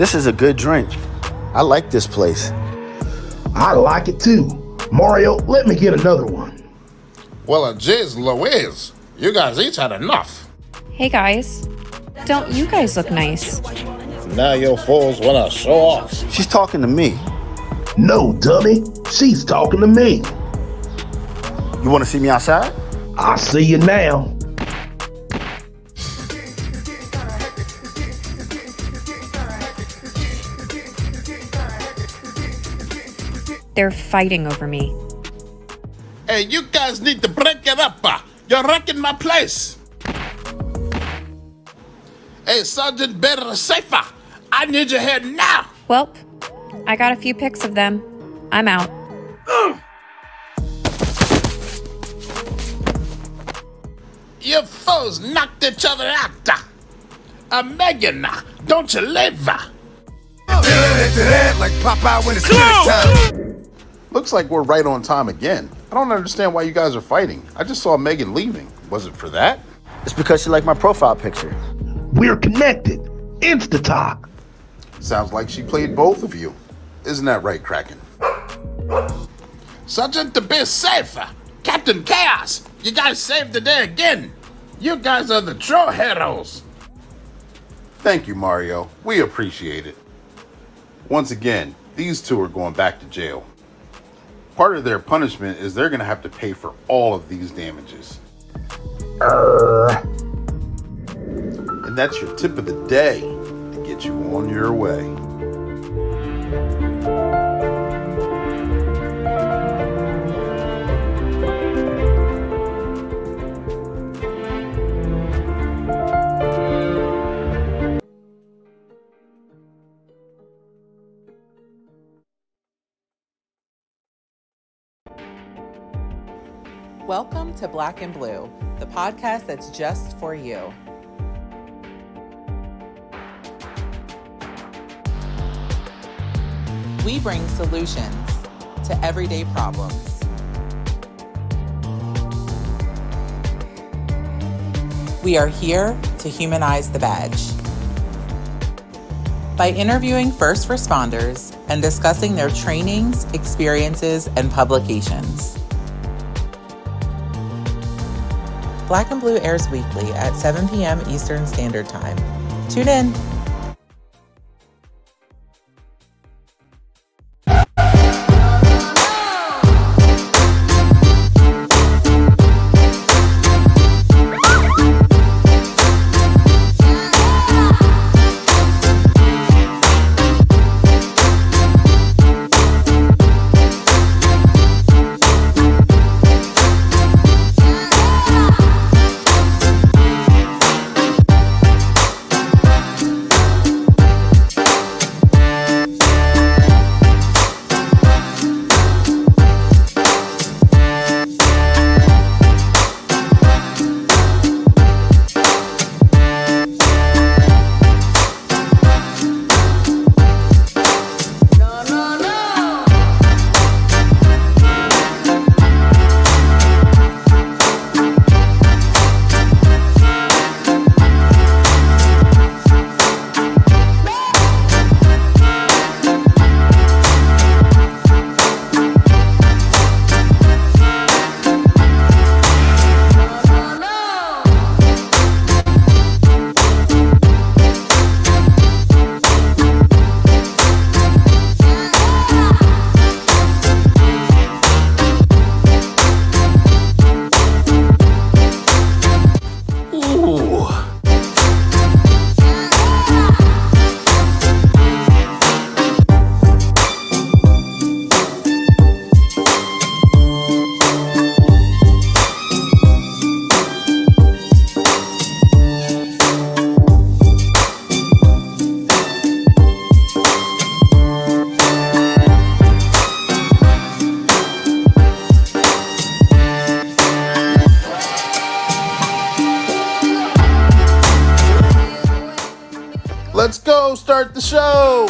This is a good drink. I like this place. I like it too. Mario, let me get another one. Well, jeez Louise, you guys each had enough. Hey guys, don't you guys look nice? Now you fools want to show off. She's talking to me. No, dummy. She's talking to me. You want to see me outside? I see you now. They're fighting over me. Hey, you guys need to break it up. You're wrecking my place. Hey, Sergeant Better Safer, I need you here now. Welp, I got a few pics of them. I'm out. You foes knocked each other out. Megan, don't you live? Like Popeye when it's time. Looks like we're right on time again. I don't understand why you guys are fighting. I just saw Megan leaving. Was it for that? It's because she liked my profile picture. We're connected. Insta-talk. Sounds like she played both of you. Isn't that right, Kraken? Sergeant to be safe. Captain Chaos, you guys saved the day again. You guys are the true heroes. Thank you, Mario. We appreciate it. Once again, these two are going back to jail. Part of their punishment is they're going to have to pay for all of these damages. And that's your tip of the day to get you on your way. Welcome to Black and Blue, the podcast that's just for you. We bring solutions to everyday problems. We are here to humanize the badge. By interviewing first responders and discussing their trainings, experiences, and publications. Black and Blue airs weekly at 7 p.m. Eastern Standard Time. Tune in. Let's go start the show.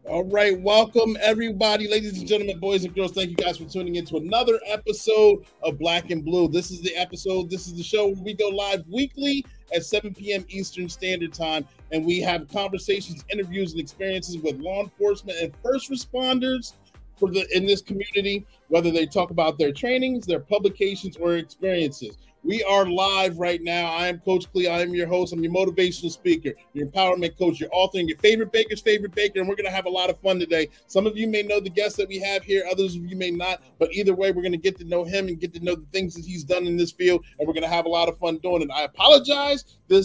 All right, welcome everybody, ladies and gentlemen, boys and girls. Thank you guys for tuning in to another episode of Black and Blue. This is the episode, this is the show where we go live weekly at 7 p.m. Eastern Standard Time, and we have conversations, interviews, and experiences with law enforcement and first responders in this community, whether they talk about their trainings, their publications, or experiences. We are live right now. I am Coach Clee. I am your host. I'm your motivational speaker, your empowerment coach, your author, and your favorite baker's favorite baker. And we're going to have a lot of fun today. Some of you may know the guests that we have here. Others of you may not. But either way, we're going to get to know him and get to know the things that he's done in this field. And we're going to have a lot of fun doing it. I apologize. The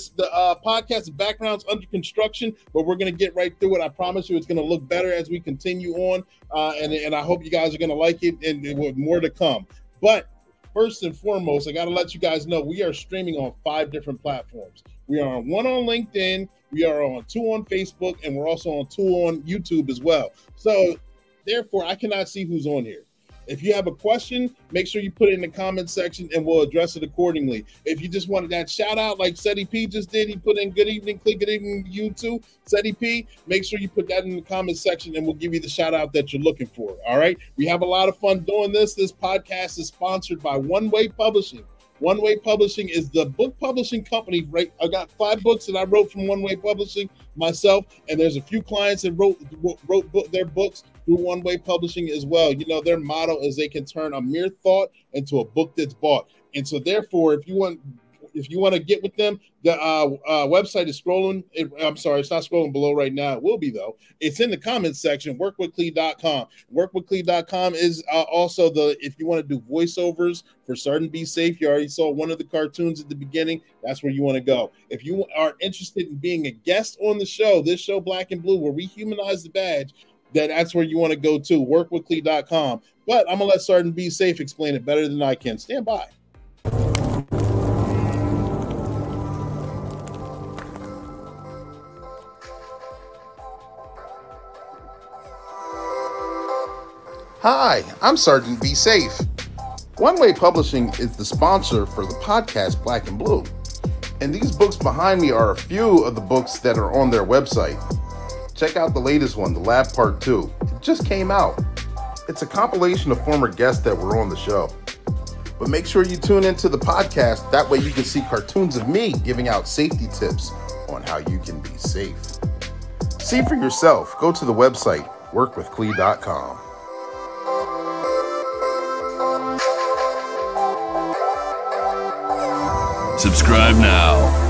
podcast background's under construction, but we're going to get right through it. I promise you it's going to look better as we continue on. And I hope you guys are going to like it, and with more to come. But first and foremost, I got to let you guys know we are streaming on 5 different platforms. We are on 1 on LinkedIn, we are on 2 on Facebook, and we're also on 2 on YouTube as well. So therefore, I cannot see who's on here. If you have a question, make sure you put it in the comment section and we'll address it accordingly. If you just wanted that shout out like Seti P just did, he put in good evening, Click good evening to you too, Seti P, make sure you put that in the comment section and we'll give you the shout out that you're looking for. All right. We have a lot of fun doing this. This podcast is sponsored by One Way Publishing. One Way Publishing is the book publishing company, right? I got 5 books that I wrote from One Way Publishing myself, and there's a few clients that wrote their books through One Way Publishing as well. You know, their motto is they can turn a mere thought into a book that's bought. And so therefore, if you want to get with them, the website is scrolling. I'm sorry, it's not scrolling below right now. It will be, though. It's in the comments section, workwithclee.com. Workwithclee.com is also if you want to do voiceovers for Certain Be Safe, you already saw one of the cartoons at the beginning. That's where you want to go. If you are interested in being a guest on the show, this show, Black and Blue, where we humanize the badge, that's where you want to go to, workwithclee.com. But I'm going to let Certain Be Safe explain it better than I can. Stand by. Hi, I'm Sergeant Be Safe. One Way Publishing is the sponsor for the podcast Black and Blue. And these books behind me are a few of the books that are on their website. Check out the latest one, The Lab Part 2. It just came out. It's a compilation of former guests that were on the show. But make sure you tune into the podcast. That way you can see cartoons of me giving out safety tips on how you can be safe. See for yourself. Go to the website, workwithclee.com. Subscribe now.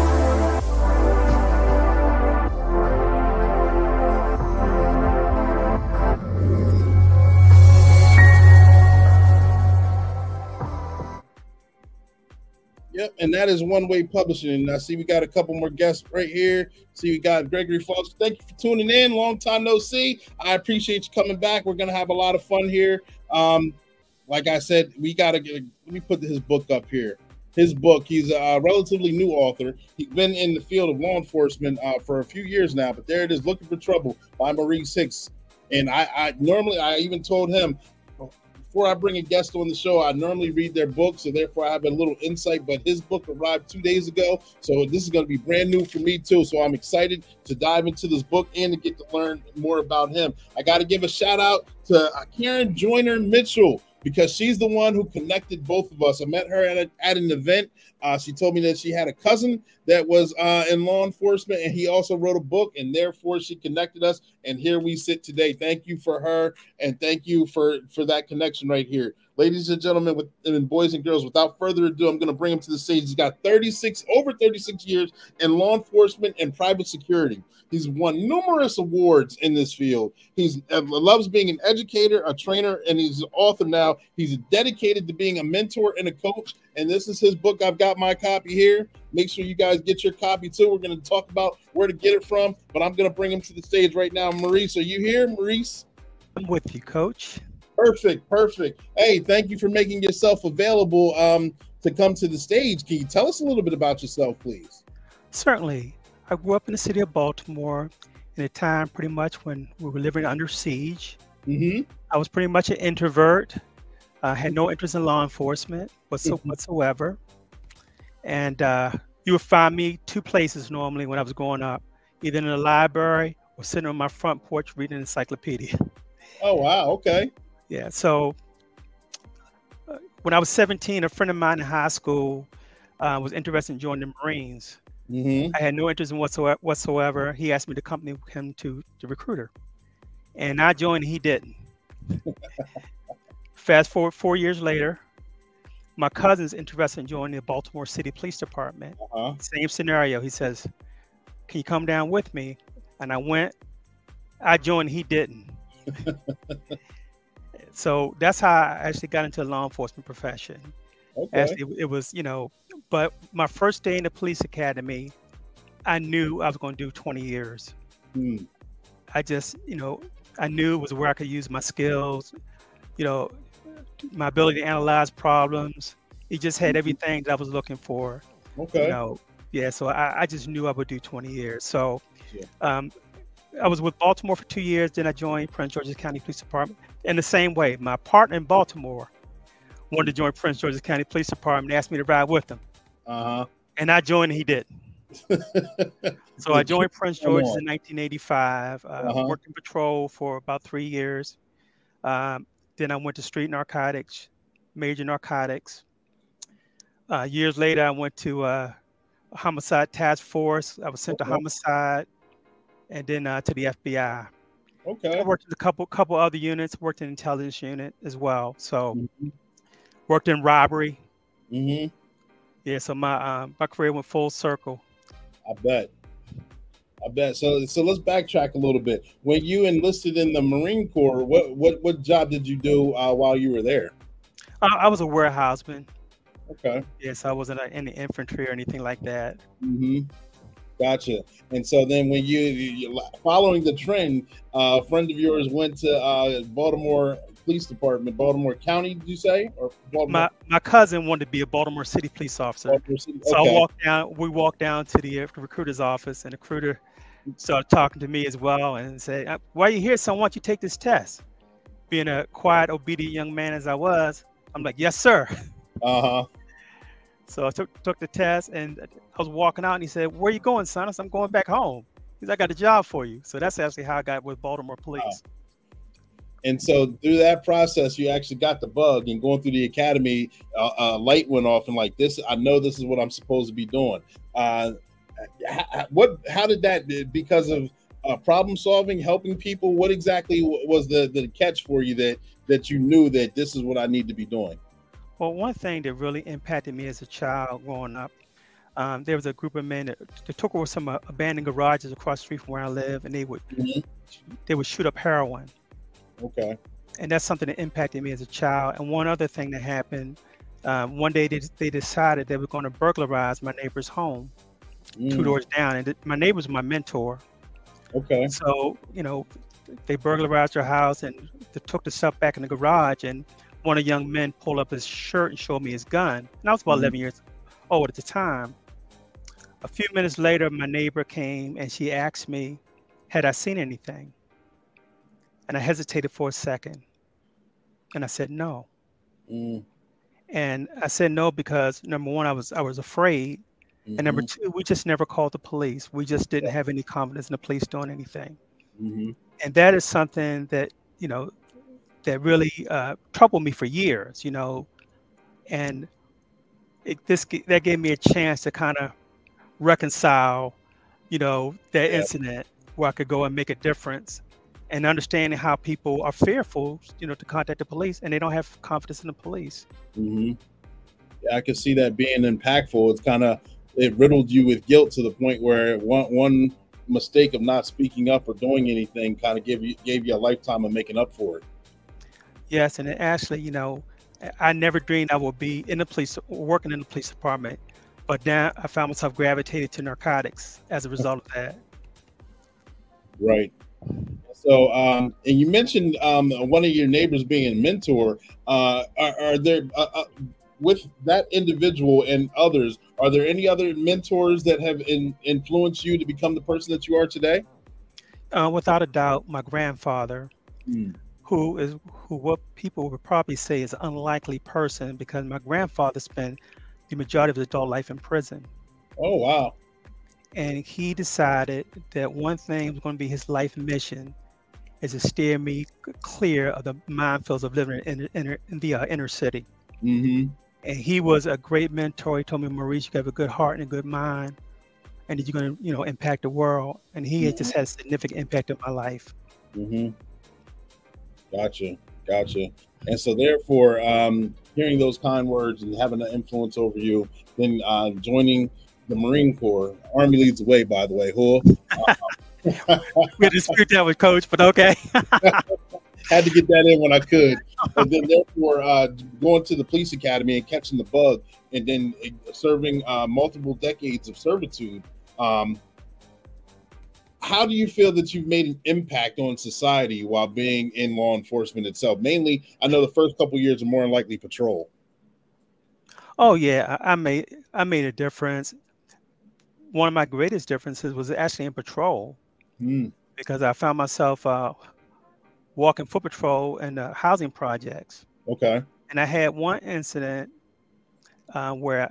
Yep, and that is One Way Publishing. And I see we got a couple more guests right here. See, we got Gregory Fox. Thank you for tuning in. Long time no see. I appreciate you coming back. We're going to have a lot of fun here. Like I said, let me put his book up here. His book, he's a relatively new author. He's been in the field of law enforcement for a few years now, but there it is, Looking for Trouble by Maurice Hicks. And I even told him, before I bring a guest on the show, I normally read their book, so therefore I have a little insight, but his book arrived 2 days ago, so this is going to be brand new for me too, so I'm excited to dive into this book and to get to learn more about him. I got to give a shout out to Karen Joyner Mitchell, because she's the one who connected both of us. I met her at an event. She told me that she had a cousin that was in law enforcement, and he also wrote a book, and therefore she connected us, and here we sit today. Thank you for her, and thank you for that connection right here. Ladies and gentlemen, and boys and girls, without further ado, I'm going to bring him to the stage. He's got over 36 years in law enforcement and private security. He's won numerous awards in this field. He loves being an educator, a trainer, and he's an author now. He's dedicated to being a mentor and a coach, and this is his book. I've got my copy here. Make sure you guys get your copy too. We're going to talk about where to get it from, but I'm going to bring him to the stage right now. Maurice, are you here, Maurice? I'm with you, Coach. Perfect. Hey, thank you for making yourself available to come to the stage. Can you tell us a little bit about yourself, please? Certainly. I grew up in the city of Baltimore in a time pretty much when we were living under siege. Mm-hmm. I was pretty much an introvert. I had no interest in law enforcement whatsoever. And you would find me 2 places normally when I was growing up, either in the library was sitting on my front porch reading an encyclopedia. Oh, wow. Okay. Yeah. So when I was 17, a friend of mine in high school was interested in joining the Marines. I had no interest in whatsoever. He asked me to accompany him to the recruiter, and I joined. He didn't. Fast forward 4 years later, my cousin's interested in joining the Baltimore City Police Department. Same scenario. He says, "Can you come down with me?" And I went. I joined. He didn't. So that's how I actually got into the law enforcement profession. Okay. Actually, it was, but my first day in the police academy, I knew I was going to do 20 years. I just, I knew it was where I could use my skills, my ability to analyze problems. It just had everything that I was looking for. Okay. Yeah. So I just knew I would do 20 years. So I was with Baltimore for 2 years. Then I joined Prince George's County Police Department. In the same way, my partner in Baltimore wanted to join Prince George's County Police Department. They asked me to ride with them. And I joined, and he didn't. So I joined Prince George's in 1985. Worked in patrol for about 3 years. Then I went to street narcotics, major narcotics. Years later, I went to a homicide task force. I was sent to homicide, and then to the FBI. Okay. I worked in a couple other units. Worked in intelligence unit as well. So worked in robbery. Yeah. So my career went full circle. I bet. So let's backtrack a little bit. When you enlisted in the Marine Corps, what job did you do while you were there? I was a warehouseman. Okay. Yes, I wasn't in the infantry or anything like that. Gotcha. And so then when you following the trend, a friend of yours went to Baltimore Police Department, Baltimore County, did you say? Or Baltimore? My cousin wanted to be a Baltimore City police officer. So we walked down to the recruiter's office, and the recruiter started talking to me as well and said, "Why are you here, son? Why don't you take this test?" Being a quiet, obedient young man as I was, I'm like, "Yes, sir." So I took the test, and I was walking out, and he said, "Where are you going, son?" I said, "I'm going back home." He said, "I got a job for you." So that's actually how I got with Baltimore Police. And so through that process, you actually got the bug, and going through the academy, light went off, and like this, I know this is what I'm supposed to be doing. How did that, because of problem solving, helping people, what exactly was the catch for you that you knew that this is what I need to be doing? Well, one thing that really impacted me as a child growing up, there was a group of men that took over some abandoned garages across the street from where I live, and they would shoot up heroin. Okay. And that's something that impacted me as a child. And one other thing that happened, one day they decided they were going to burglarize my neighbor's home, 2 doors down. And my neighbor was my mentor. Okay. So, they burglarized her house, and they took the stuff back in the garage, and one of the young men pulled up his shirt and showed me his gun. And I was about 11 years old at the time. A few minutes later, my neighbor came, and she asked me, had I seen anything? And I hesitated for a second. And I said, no. And I said no because, number one, I was afraid. And number two, we just never called the police. We just didn't have any confidence in the police doing anything. And that is something that, that really troubled me for years, and that gave me a chance to kind of reconcile, that incident where I could go and make a difference, and understanding how people are fearful, to contact the police, and they don't have confidence in the police. Yeah, I can see that being impactful. It riddled you with guilt to the point where one mistake of not speaking up or doing anything kind of gave you a lifetime of making up for it. Yes, and actually, I never dreamed I would be in the police, working in the police department, but now I found myself gravitated to narcotics as a result of that. Right. So, and you mentioned one of your neighbors being a mentor. Are there, with that individual and others, are there any other mentors that have influenced you to become the person that you are today? Without a doubt, my grandfather, who what people would probably say is an unlikely person, because my grandfather spent the majority of his adult life in prison. Oh, wow. and he decided that one thing was going to be his life mission is to steer me clear of the minefields of living in the inner city. Mm-hmm. And he was a great mentor. He told me, Maurice, you have a good heart and a good mind, and that you're going to, impact the world. And he had just had a significant impact on my life. Mm-hmm. Gotcha. And so therefore, hearing those kind words and having an influence over you, then joining the Marine Corps. Army leads the way, by the way. We had to dispute that with Coach, but okay. Had to get that in when I could. And then therefore going to the police academy and catching the bug, and then serving multiple decades of servitude. How do you feel that you've made an impact on society while being in law enforcement itself? Mainly, I know the first couple of years are more than likely patrol. Oh yeah, I made a difference. One of my greatest differences was actually in patrol, because I found myself walking foot patrol in the housing projects. Okay. And I had one incident where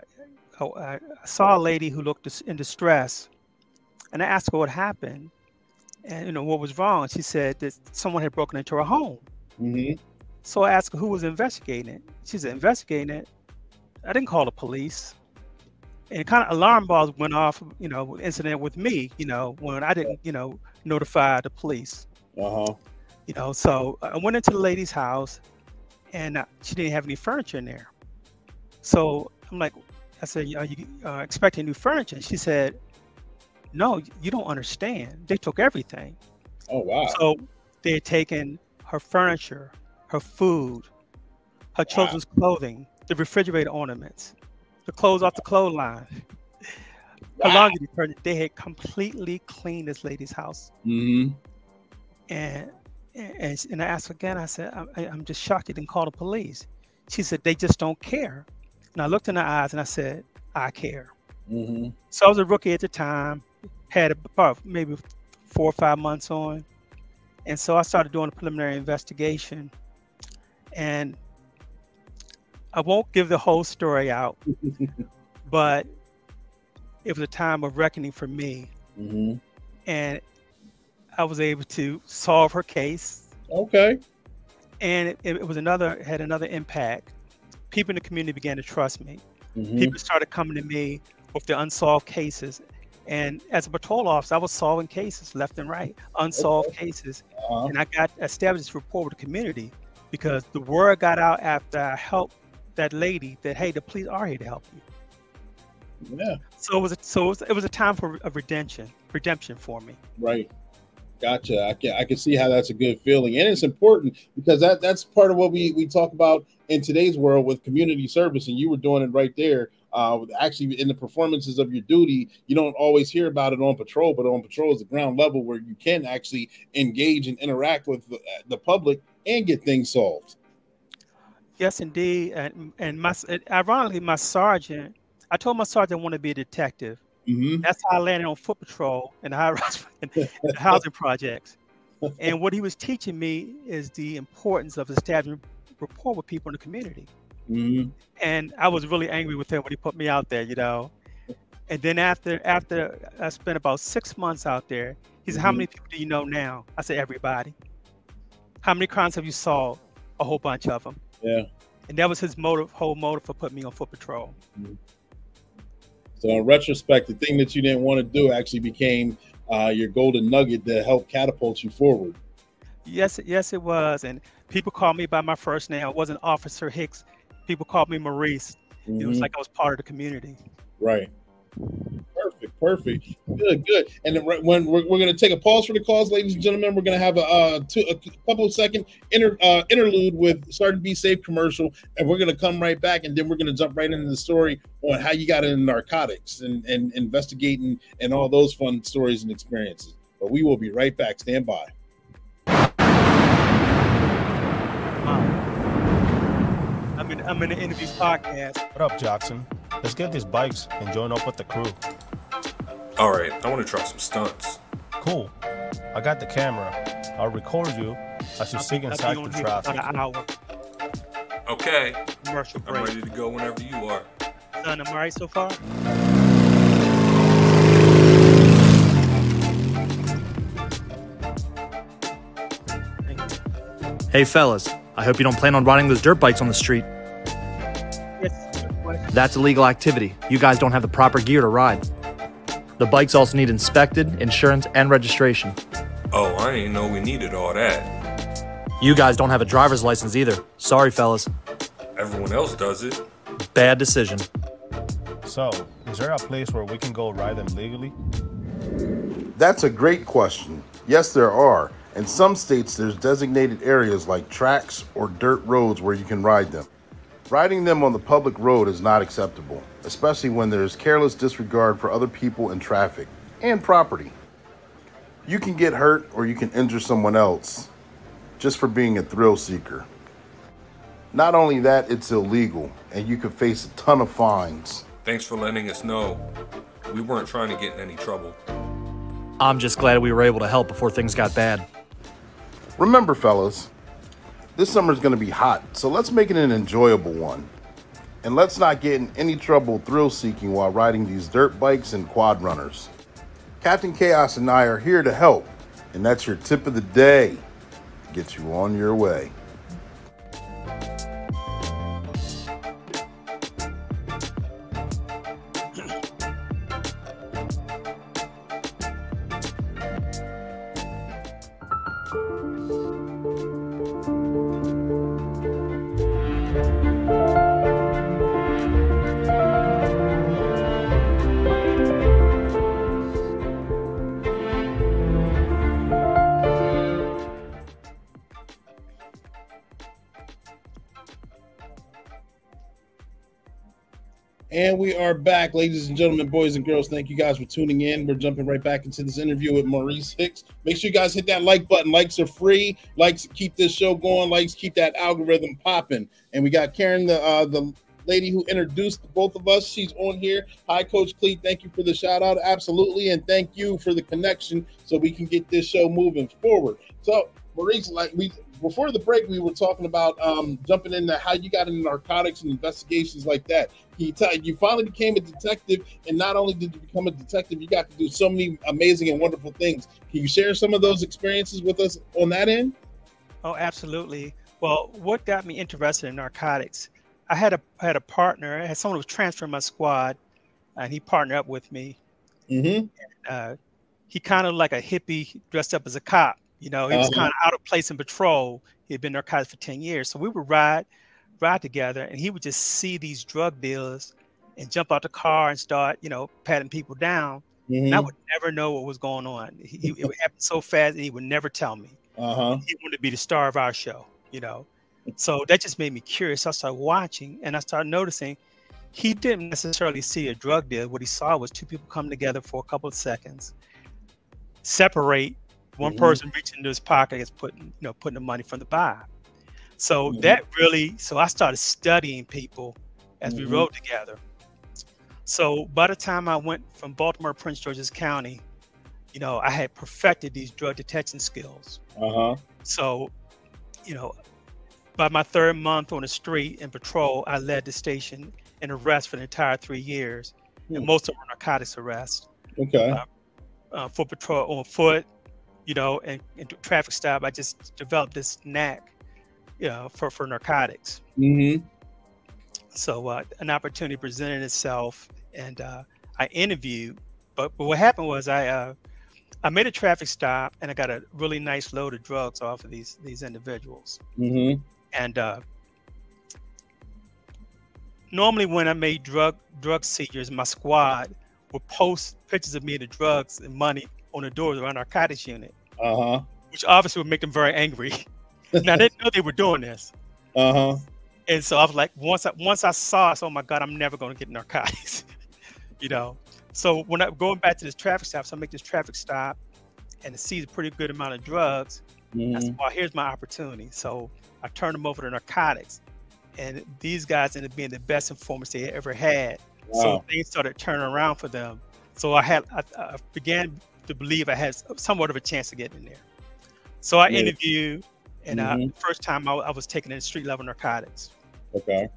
I saw a lady who looked in distress, and I asked her what happened and what was wrong. She said that someone had broken into her home. Mm-hmm. So I asked her who was investigating it. She said, investigating it? I didn't call the police. And kind of alarm bells went off, incident with me, when I didn't, notify the police. So I went into the lady's house, and she didn't have any furniture in there. So I said, are you expecting new furniture? She said, no, you don't understand. They took everything. Oh, wow. So they had taken her furniture, her food, her children's clothing, the refrigerator ornaments, the clothes off the clothesline, her laundry detergent. They had completely cleaned this lady's house. Mm-hmm. And I asked her again, I said, I'm just shocked you didn't call the police. She said, they just don't care. And I looked in her eyes and I said, I care. Mm-hmm. So I was a rookie at the time, had about maybe 4 or 5 months on. And so I started doing a preliminary investigation. And I won't give the whole story out, but it was a time of reckoning for me. Mm-hmm. And I was able to solve her case. Okay. And it had another impact. People in the community began to trust me. Mm-hmm. People started coming to me with their unsolved cases. And as a patrol officer, I was solving cases left and right, unsolved cases. And I got established this rapport with the community because the word got out after I helped that lady that, hey, the police are here to help you. Yeah. So it was a time for a redemption for me. Right. Gotcha. I can see how that's a good feeling, and it's important because that's part of what we talk about in today's world with community service, and you were doing it right there. Actually, in the performances of your duty, you don't always hear about it on patrol, but on patrol is the ground level where you can actually engage and interact with the public and get things solved. Yes, indeed. And ironically, my sergeant, I told my sergeant I want to be a detective. Mm-hmm. That's how I landed on foot patrol in the housing projects. And what he was teaching me is the importance of establishing rapport with people in the community. Mm-hmm. And I was really angry with him when he put me out there, And then after I spent about 6 months out there, he said, how many people do you know now? I said, everybody. How many crimes have you solved? A whole bunch of them. Yeah. And that was his whole motive for putting me on foot patrol. Mm-hmm. So in retrospect, the thing that you didn't want to do actually became your golden nugget to help catapult you forward. Yes, it was. And people called me by my first name. I wasn't Officer Hicks. People called me Maurice. Mm-hmm. It was like I was part of the community. Right. Perfect. Good. And then when we're going to take a pause for the cause, ladies and gentlemen, we're going to have a couple of second interlude with Sergeant Be Safe commercial, and we're going to come right back, and then we're going to jump right into the story on how you got into narcotics and investigating and all those fun stories and experiences. But we will be right back. Stand by. I'm in the interview podcast. What up, Jackson? Let's get these bikes and join up with the crew. All right, I want to try some stunts. Cool. I got the camera. I'll record you as you sneak inside the traffic. Okay. Commercial break. I'm ready to go whenever you are. Son, am I right so far? Hey fellas, I hope you don't plan on riding those dirt bikes on the street. Yes. That's illegal activity. You guys don't have the proper gear to ride. The bikes also need inspected, insurance, and registration. Oh, I didn't know we needed all that. You guys don't have a driver's license either. Sorry, fellas. Everyone else does it. Bad decision. So, is there a place where we can go ride them legally? That's a great question. Yes, there are. In some states, there's designated areas like tracks or dirt roads where you can ride them. Riding them on the public road is not acceptable, especially when there's careless disregard for other people and traffic and property. You can get hurt or you can injure someone else just for being a thrill seeker. Not only that, it's illegal and you could face a ton of fines. Thanks for letting us know. We weren't trying to get in any trouble. I'm just glad we were able to help before things got bad. Remember, fellas, this summer's gonna be hot, so let's make it an enjoyable one. And let's not get in any trouble thrill seeking while riding these dirt bikes and quad runners. Captain Chaos and I are here to help, and that's your tip of the day to get you on your way. And we are back, ladies and gentlemen, boys and girls. Thank you guys for tuning in. We're jumping right back into this interview with Maurice Hicks. Make sure you guys hit that like button. Likes are free. Likes keep this show going. Likes keep that algorithm popping. And we got Karen, the lady who introduced both of us. She's on here. Hi, Coach Cleet. Thank you for the shout out. Absolutely. And thank you for the connection so we can get this show moving forward. So, Maurice, before the break, we were talking about jumping into how you got into narcotics and investigations like that. You finally became a detective, and not only did you become a detective, you got to do so many amazing and wonderful things. Can you share some of those experiences with us on that end? Oh, absolutely. Well, what got me interested in narcotics? I had a partner. I had someone who was transferring my squad, and he partnered up with me. Mm-hmm. And, he kind of like a hippie dressed up as a cop. You know, he was kind of out of place in patrol. He had been narcotics for 10 years. So we would ride together, and he would just see these drug dealers and jump out the car and start, patting people down. Mm-hmm. And I would never know what was going on. It would happen so fast, and he would never tell me. He wanted to be the star of our show, So that just made me curious. I started watching, and I started noticing he didn't necessarily see a drug deal. What he saw was two people come together for a couple of seconds, separate. One person reaching into his pocket is putting the money from the buy. So so I started studying people as we rode together. So by the time I went from Baltimore to Prince George's County, I had perfected these drug detection skills. So, by my third month on the street in patrol, I led the station in arrests for the entire 3 years. And most of them were narcotics arrests. Okay. For patrol on foot, and traffic stop, I just developed this knack, for narcotics. So an opportunity presented itself, and I interviewed. But what happened was I made a traffic stop, and I got a really nice load of drugs off of these individuals. And normally when I made drug seizures, my squad would post pictures of me and the drugs and money on the doors of our narcotics unit, which obviously would make them very angry. Now, they didn't know they were doing this. And so I was like, once I saw it, oh my God, I'm never going to get narcotics, So when I'm going back to this traffic stop, so I make this traffic stop and it sees a pretty good amount of drugs. I said, well, here's my opportunity. So I turned them over to narcotics, and these guys ended up being the best informants they ever had. Wow. So things started turning around for them. So I began to believe I had somewhat of a chance of getting in there. So I interviewed, and the first time I was taking in street level narcotics. Okay.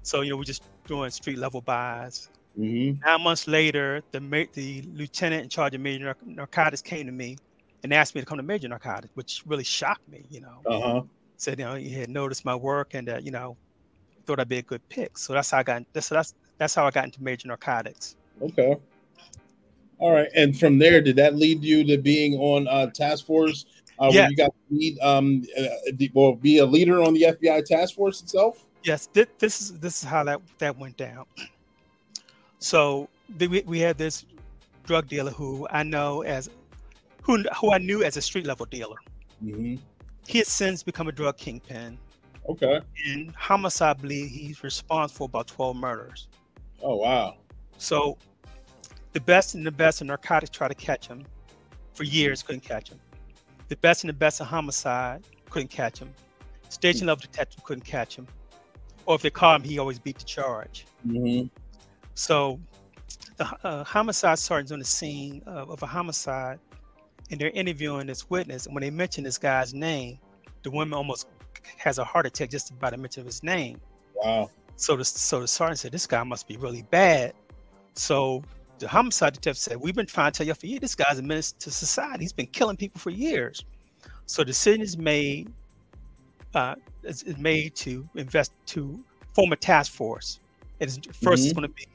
So we're just doing street level buys. 9 months later, the lieutenant in charge of major narcotics came to me and asked me to come to major narcotics, which really shocked me. said, he had noticed my work and thought I'd be a good pick. So that's how I got. That's how I got into major narcotics. Okay. All right. And from there, did that lead you to being on task force? Where you got to lead, be a leader on the FBI task force itself? Yes. This is how that went down. So we had this drug dealer who I knew as a street level dealer. Mm-hmm. He has since become a drug kingpin. Okay. In homicide, I believe he's responsible for about 12 murders. Oh, wow. So the best in narcotics tried to catch him. For years, couldn't catch him. The best in the best of homicide couldn't catch him. Station level detective couldn't catch him. Or if they caught him, he always beat the charge. Mm-hmm. So the homicide sergeant's on the scene of a homicide, and they're interviewing this witness. And when they mention this guy's name, the woman almost has a heart attack just about to mention his name. Wow. So the sergeant said, this guy must be really bad. So the homicide detective said, we've been trying to tell you for years, this guy's a menace to society. He's been killing people for years. So the decision is made to form a task force. First it's going to be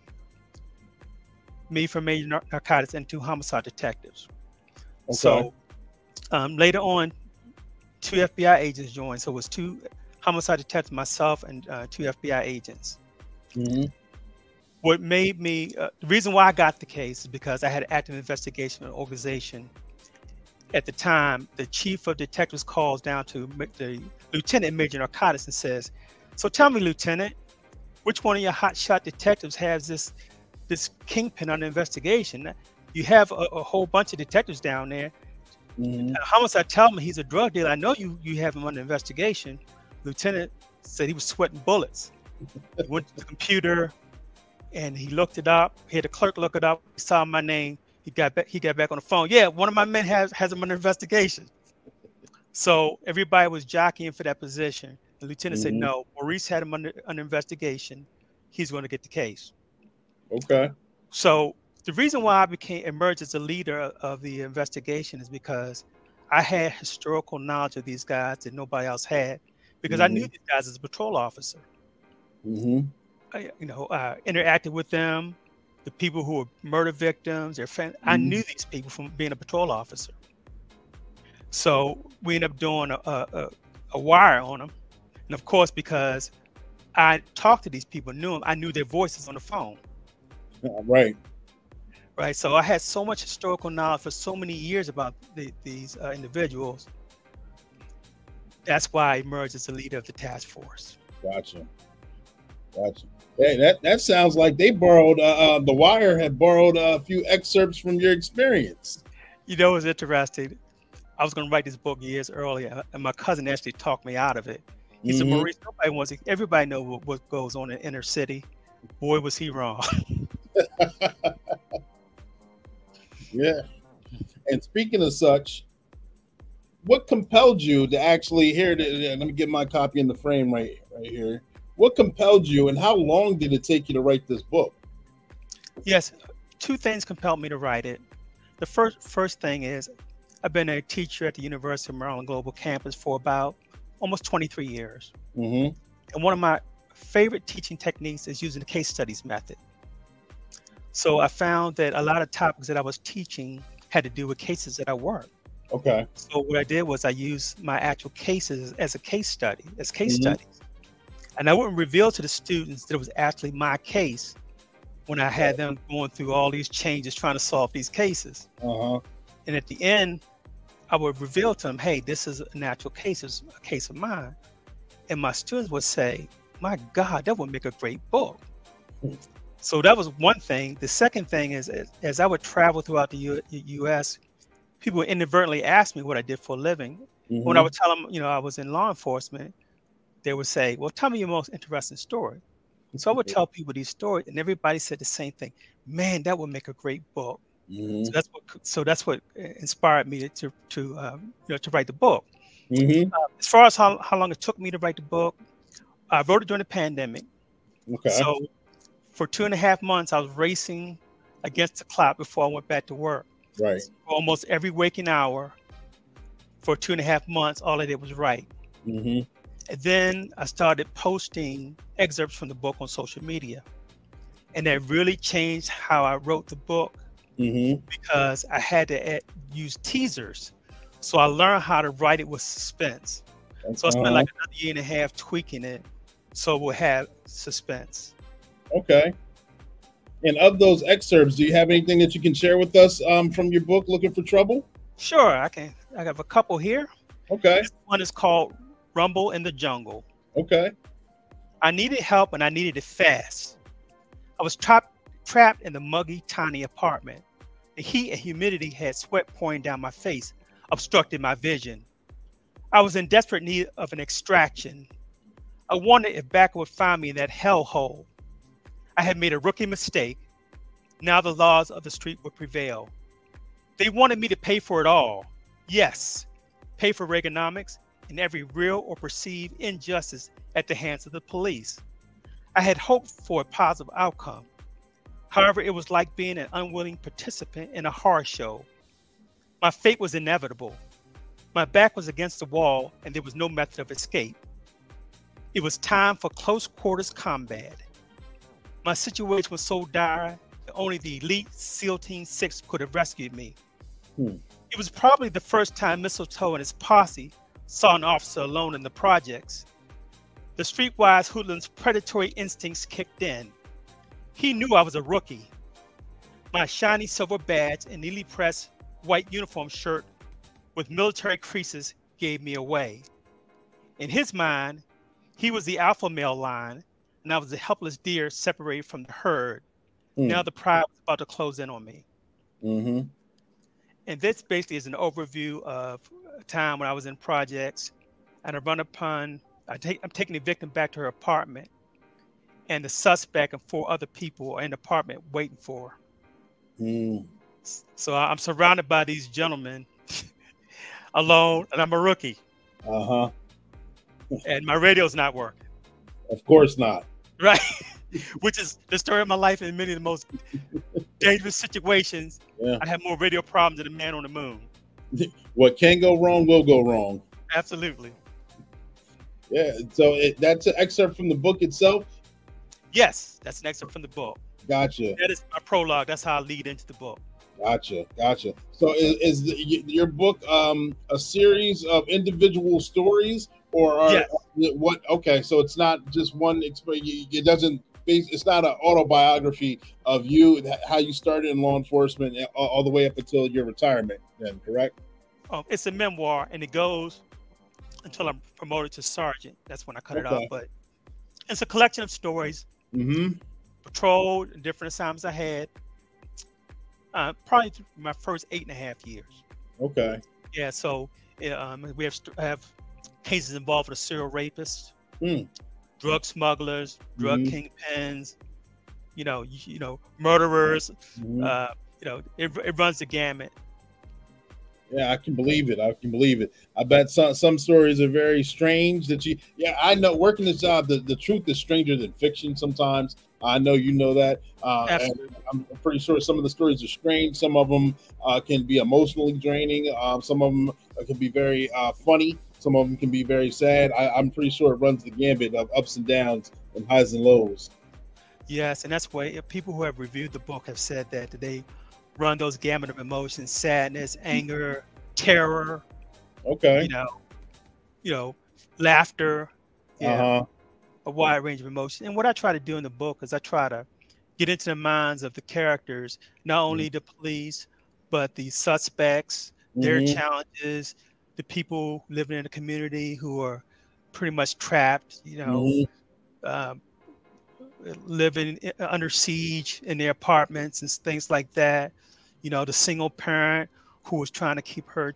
me for major narcotics and 2 homicide detectives. Okay. So later on, 2 FBI agents joined. So it was 2 homicide detectives, myself, and 2 FBI agents. Mm-hmm. What made me, the reason why I got the case is because I had an active investigation organization. At the time, the chief of detectives calls down to the lieutenant in major narcotics and says, so tell me, Lieutenant, which one of your hotshot detectives has this kingpin on the investigation? You have a whole bunch of detectives down there. Mm-hmm. Homicide tell me he's a drug dealer. I know you have him under investigation. Lieutenant said he was sweating bullets. He went to the computer and he looked it up. He had a clerk look it up. He saw my name. He got back on the phone. Yeah, one of my men has him under investigation. So everybody was jockeying for that position. The lieutenant said, no, Maurice had him under investigation. He's going to get the case. Okay. So the reason why I emerged as a leader of the investigation is because I had historical knowledge of these guys that nobody else had, because I knew these guys as a patrol officer. I interacted with them, the people who were murder victims, their friends. I knew these people from being a patrol officer. So we ended up doing a wire on them. And of course, because I talked to these people, knew them, I knew their voices on the phone. Right. Right. So I had so much historical knowledge for so many years about these individuals. That's why I emerged as the leader of the task force. Gotcha. Hey, that sounds like they borrowed, The Wire had borrowed a few excerpts from your experience. You know, it was interesting. I was going to write this book years earlier, and my cousin actually talked me out of it. He said, Maurice, everybody knows what goes on in the inner city. Boy, was he wrong. Yeah. And speaking of such, what compelled you to actually let me get my copy in the frame right here. What compelled you, and how long did it take you to write this book? Yes, 2 things compelled me to write it. The first thing is I've been a teacher at the University of Maryland Global Campus for about almost 23 years. And one of my favorite teaching techniques is using the case studies method. So I found that a lot of topics that I was teaching had to do with cases that I worked. Okay. So what I did was I used my actual cases as a case study, studies. And I wouldn't reveal to the students that it was actually my case when I had them going through all these changes trying to solve these cases. And at the end, I would reveal to them, hey, this is an actual case, it's a case of mine. And my students would say, my God, that would make a great book. So that was one thing. The second thing is, as I would travel throughout the U.S., people would inadvertently ask me what I did for a living. When I would tell them, I was in law enforcement, they would say, well, tell me your most interesting story. So I would tell people these stories, and everybody said the same thing. Man, that would make a great book. So that's what inspired me to write the book. As far as how long it took me to write the book, I wrote it during the pandemic. So for 2.5 months, I was racing against the clock before I went back to work. Right. So almost every waking hour for 2.5 months, all I did was write. And then I started posting excerpts from the book on social media. And that really changed how I wrote the book because I had to use teasers. So I learned how to write it with suspense. So I spent like another year and a half tweaking it so we'll have suspense. Okay. And of those excerpts, do you have anything that you can share with us from your book, Looking for Trouble? Sure, I can. I have a couple here. Okay. This one is called Rumble in the Jungle. Okay. I needed help and I needed it fast. I was trapped in the muggy, tiny apartment. The heat and humidity had sweat pouring down my face, obstructing my vision. I was in desperate need of an extraction. I wondered if Backer would find me in that hellhole. I had made a rookie mistake. Now the laws of the street would prevail. They wanted me to pay for it all. Yes, pay for Reaganomics and every real or perceived injustice at the hands of the police. I had hoped for a positive outcome. However, it was like being an unwilling participant in a horror show. My fate was inevitable. My back was against the wall and there was no method of escape. It was time for close quarters combat. My situation was so dire that only the elite SEAL Team 6 could have rescued me. It was probably the first time Mistletoe and his posse saw an officer alone in the projects. The streetwise hoodlum's predatory instincts kicked in. He knew I was a rookie. My shiny silver badge and neatly pressed white uniform shirt with military creases gave me away. In his mind, he was the alpha male line, and I was the helpless deer separated from the herd. Now the pride was about to close in on me. And this basically is an overview of a time when I was in projects, and I run upon, I'm taking the victim back to her apartment, and the suspect and 4 other people are in the apartment waiting for her. So I'm surrounded by these gentlemen alone, and I'm a rookie. And my radio's not working. Of course not. Right. Which is the story of my life in many of the most dangerous situations. I have more radio problems than a man on the moon. What can go wrong will go wrong. Absolutely. Yeah. So that's an excerpt from the book itself? Yes, that's an excerpt from the book. Gotcha. That is my prologue. That's how I lead into the book. Gotcha. So is your book a series of individual stories, or yes. What? Okay, so it's not just one experience. It doesn't. It's not an autobiography of you, how you started in law enforcement all the way up until your retirement. Then, correct? It's a memoir, and it goes until I'm promoted to sergeant. That's when I cut it off. But it's a collection of stories. Patrol and different assignments I had. Probably my first 8.5 years. Okay. Yeah. So we have cases involving a serial rapist, drug smugglers, drug kingpins, murderers. It runs the gamut. Yeah, I can believe it. I bet some stories are very strange I know working this job, the truth is stranger than fiction sometimes. I know you know that. And I'm pretty sure some of the stories are strange. Some of them can be emotionally draining. Some of them can be very funny. Some of them can be very sad. I'm pretty sure it runs the gambit of ups and downs and highs and lows. Yes, and that's why people who have reviewed the book have said that they run those gamut of emotions: sadness, anger, terror. Okay. Laughter. Yeah. A wide range of emotions. And what I try to do in the book is I try to get into the minds of the characters, not only the police, but the suspects, their challenges, the people living in the community who are pretty much trapped, living under siege in their apartments and things like that. The single parent who was trying to keep her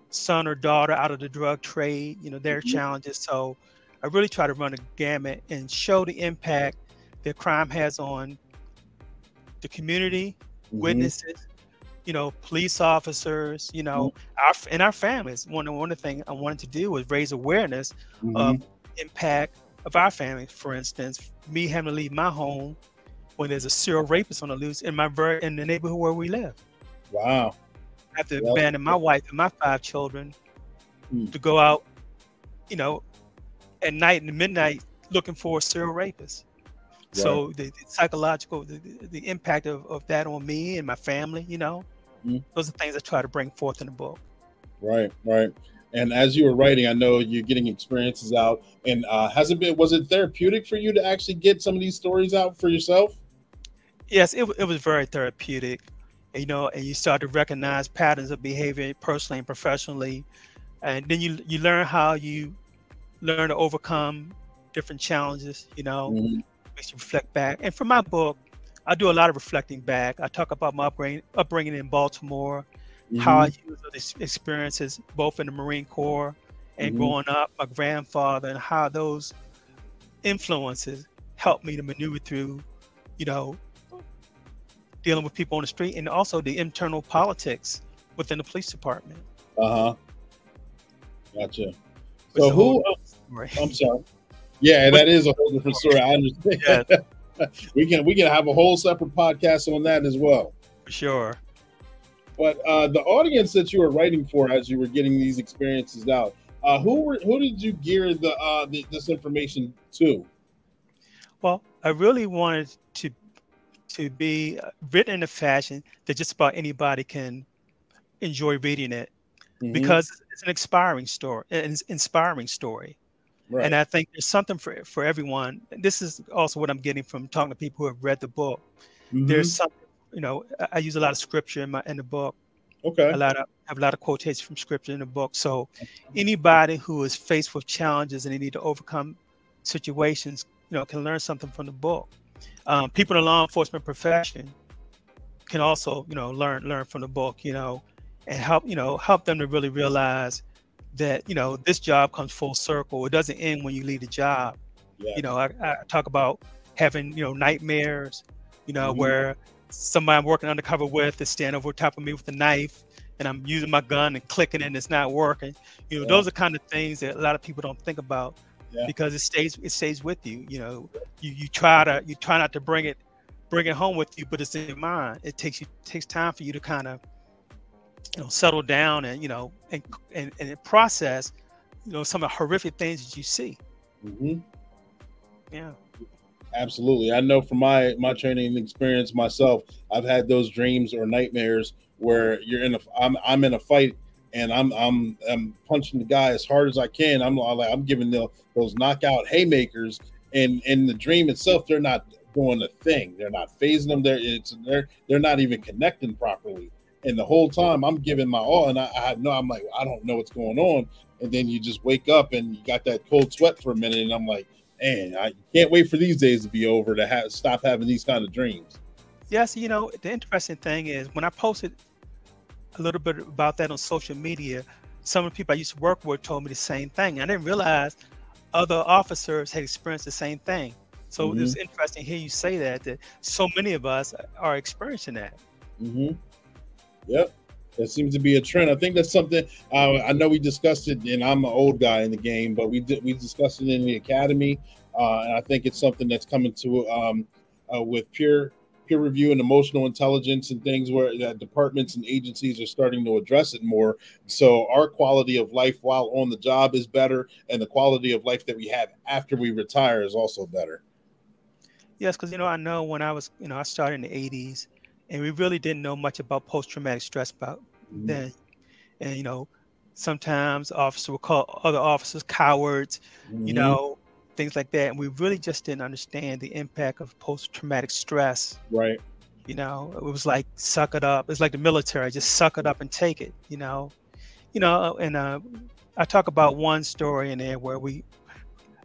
son or daughter out of the drug trade, their challenges. So I really try to run a gamut and show the impact that crime has on the community, witnesses, police officers, our families. One of the things I wanted to do was raise awareness of impact of our family. For instance, me having to leave my home when there's a serial rapist on the loose in the neighborhood where we live. Wow. I have to abandon my wife and my 5 children to go out, at night in the midnight looking for a serial rapist. So the psychological, the impact of that on me and my family, you know, those are things I try to bring forth in the book. Right. And as you were writing, I know you're getting experiences out. And was it therapeutic for you to actually get some of these stories out for yourself? Yes, it was very therapeutic, you know, and you start to recognize patterns of behavior personally and professionally. And then you learn how you learn to overcome different challenges, you know, makes you reflect back. And for my book, I do a lot of reflecting back. I talk about my upbringing in Baltimore, how I use those experiences both in the Marine Corps and growing up, my grandfather, and how those influences helped me to maneuver through, you know, dealing with people on the street, and also the internal politics within the police department. Gotcha. So I'm sorry. Yeah, that is a whole different story. I understand. Yeah. we can have a whole separate podcast on that as well. For sure. But the audience that you were writing for, as you were getting these experiences out, who did you gear this information to? Well, I really wanted to be written in a fashion that just about anybody can enjoy reading it, because it's an inspiring story. Right. And I think there's something for everyone. This is also what I'm getting from talking to people who have read the book. There's something, you know, I use a lot of scripture in the book. Okay. I have a lot of quotations from scripture in the book. So anybody who is faced with challenges and they need to overcome situations, you know, can learn something from the book. People in the law enforcement profession can also, you know, learn from the book, you know, and help them to really realize that, you know, this job comes full circle. It doesn't end when you leave the job. Yeah. You know, I talk about having, you know, nightmares, you know, where somebody I'm working undercover with is standing over top of me with a knife, and I'm using my gun and clicking it and it's not working. You know, those are kind of things that a lot of people don't think about, because it stays with you. You know, you try not to bring it home with you, but it's in your mind. It takes time for you to kind of, you know, settle down and, you know, and process, you know, some of the horrific things that you see. Yeah. Absolutely. I know from my training experience myself, I've had those dreams or nightmares where I'm in a fight and I'm punching the guy as hard as I can. I'm giving those knockout haymakers, and in the dream itself, they're not doing a thing. They're not phasing them. They're not even connecting properly. And the whole time I'm giving my all, and I'm like, I don't know what's going on. And then you just wake up and you got that cold sweat for a minute, and I'm like, man, I can't wait for these days to be over to stop having these kind of dreams. Yes, you know, the interesting thing is when I posted a little bit about that on social media, some of the people I used to work with told me the same thing. I didn't realize other officers had experienced the same thing. So it was interesting to hear you say that so many of us are experiencing that. Yep. That seems to be a trend. I think that's something, I know we discussed it, and I'm an old guy in the game, but we discussed it in the academy. And I think it's something that's coming to with peer review and emotional intelligence and things where departments and agencies are starting to address it more. So our quality of life while on the job is better, and the quality of life that we have after we retire is also better. Yes, because, you know, I know when I was, you know, I started in the 80s, and we really didn't know much about post-traumatic stress about then. And, you know, sometimes officers will call other officers cowards, you know, things like that. And we really just didn't understand the impact of post-traumatic stress. Right. You know, it was like, suck it up. It's like the military, just suck it up and take it, you know. And I talk about one story in there where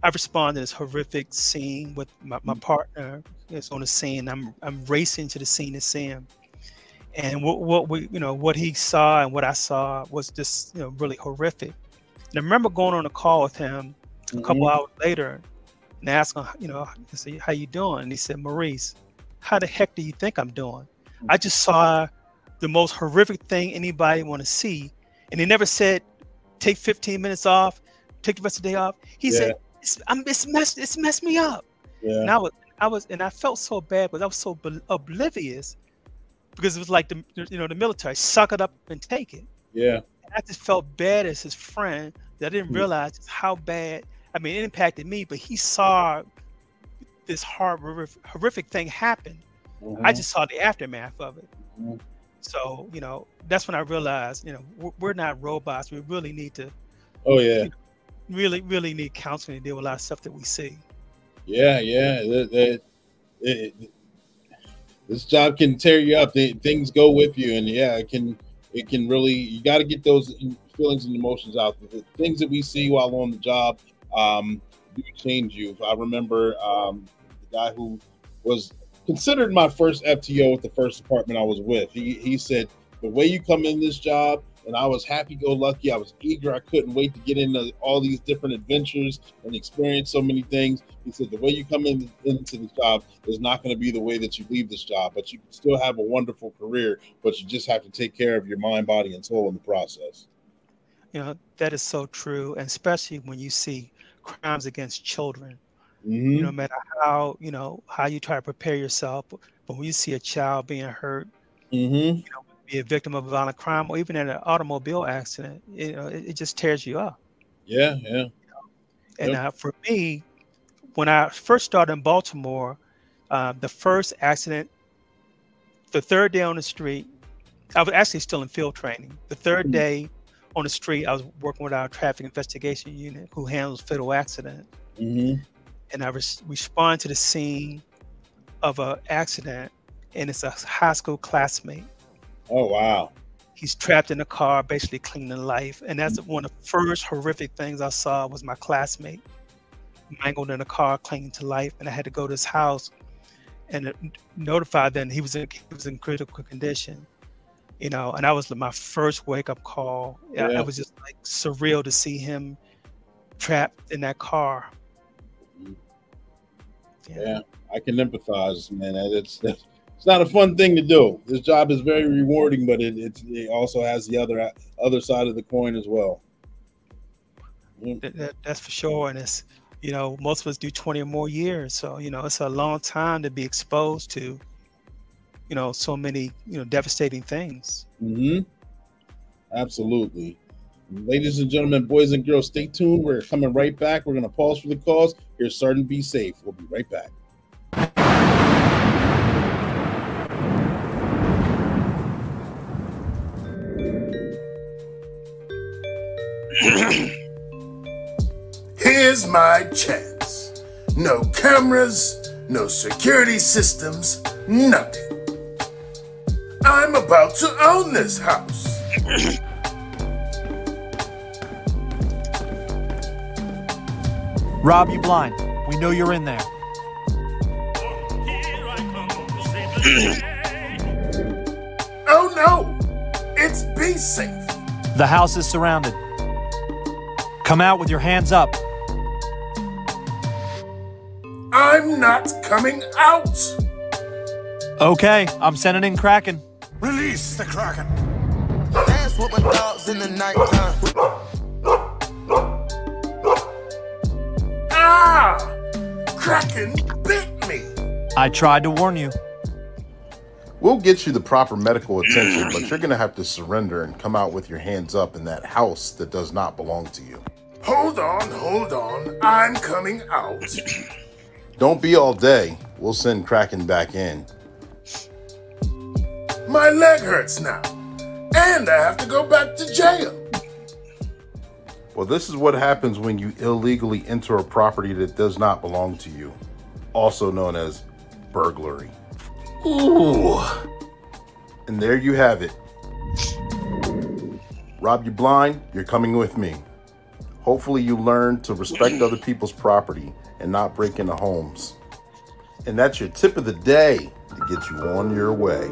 I responded to this horrific scene with my partner. It's on the scene. I'm racing to the scene to see him, and what he saw and what I saw was just, you know, really horrific. And I remember going on a call with him a couple hours later and asking, you know, I said, "How you doing?" And he said, "Maurice, how the heck do you think I'm doing? I just saw the most horrific thing anybody want to see," and he never said, "Take 15 minutes off, take the rest of the day off." He said, It's messed me up. Yeah. And I felt so bad, but I was so oblivious, because it was like the military, suck it up and take it. Yeah. And I just felt bad as his friend that I didn't realize just how bad I mean, it impacted me, but he saw this horrific thing happen. I just saw the aftermath of it. So, you know, that's when I realized, you know, we're not robots. We really need to, oh yeah, you know, really need counseling to deal with a lot of stuff that we see. Yeah, this job can tear you up. Things go with you, and yeah, it can really. You got to get those feelings and emotions out. The things that we see while on the job do change you. I remember the guy who was considered my first FTO at the first department I was with. He said, the way you come in this job, and I was happy-go-lucky. I was eager. I couldn't wait to get into all these different adventures and experience so many things. He said, the way you come into this job is not going to be the way that you leave this job, but you can still have a wonderful career, but you just have to take care of your mind, body, and soul in the process. You know, that is so true, and especially when you see crimes against children. You know, no matter how, you know, how you try to prepare yourself, but when you see a child being hurt, you know, be a victim of a violent crime, or even in an automobile accident, you know, it just tears you up. Yeah. And for me, when I first started in Baltimore, the first accident, the third day on the street, I was actually still in field training. The third day on the street, I was working with our traffic investigation unit who handles fatal accident. And I respond to the scene of an accident, and it's a high school classmate. Oh, wow. He's trapped in a car, basically clinging to life. And that's one of the first horrific things I saw was my classmate mangled in a car, clinging to life. And I had to go to his house and notify them he was in critical condition. You know, and that was my first wake-up call. Yeah. It was just like surreal to see him trapped in that car. Yeah, I can empathize, man. It's not a fun thing to do. This job is very rewarding, but it also has the other side of the coin as well. That's for sure. And it's, you know, most of us do 20 or more years, so you know it's a long time to be exposed to, you know, so many, you know, devastating things. Absolutely. Ladies and gentlemen, boys and girls, stay tuned. We're coming right back. We're going to pause for the calls. Here's Sergeant Be Safe. We'll be right back. Here's my chance. No cameras, no security systems, nothing. I'm about to own this house. Rob, you blind. We know you're in there. Oh no! It's Be Safe. The house is surrounded. Come out with your hands up. I'm not coming out. Okay, I'm sending in Kraken. Release the Kraken. Dance with my dogs in the nighttime. Ah! Kraken bit me. I tried to warn you. We'll get you the proper medical attention, but you're going to have to surrender and come out with your hands up in that house that does not belong to you. Hold on. I'm coming out. Don't be all day. We'll send Kraken back in. My leg hurts now, and I have to go back to jail. Well, this is what happens when you illegally enter a property that does not belong to you, also known as burglary. Ooh. And there you have it. Rob, you blind, you're coming with me. Hopefully you learn to respect other people's property and not break into homes. And that's your tip of the day to get you on your way.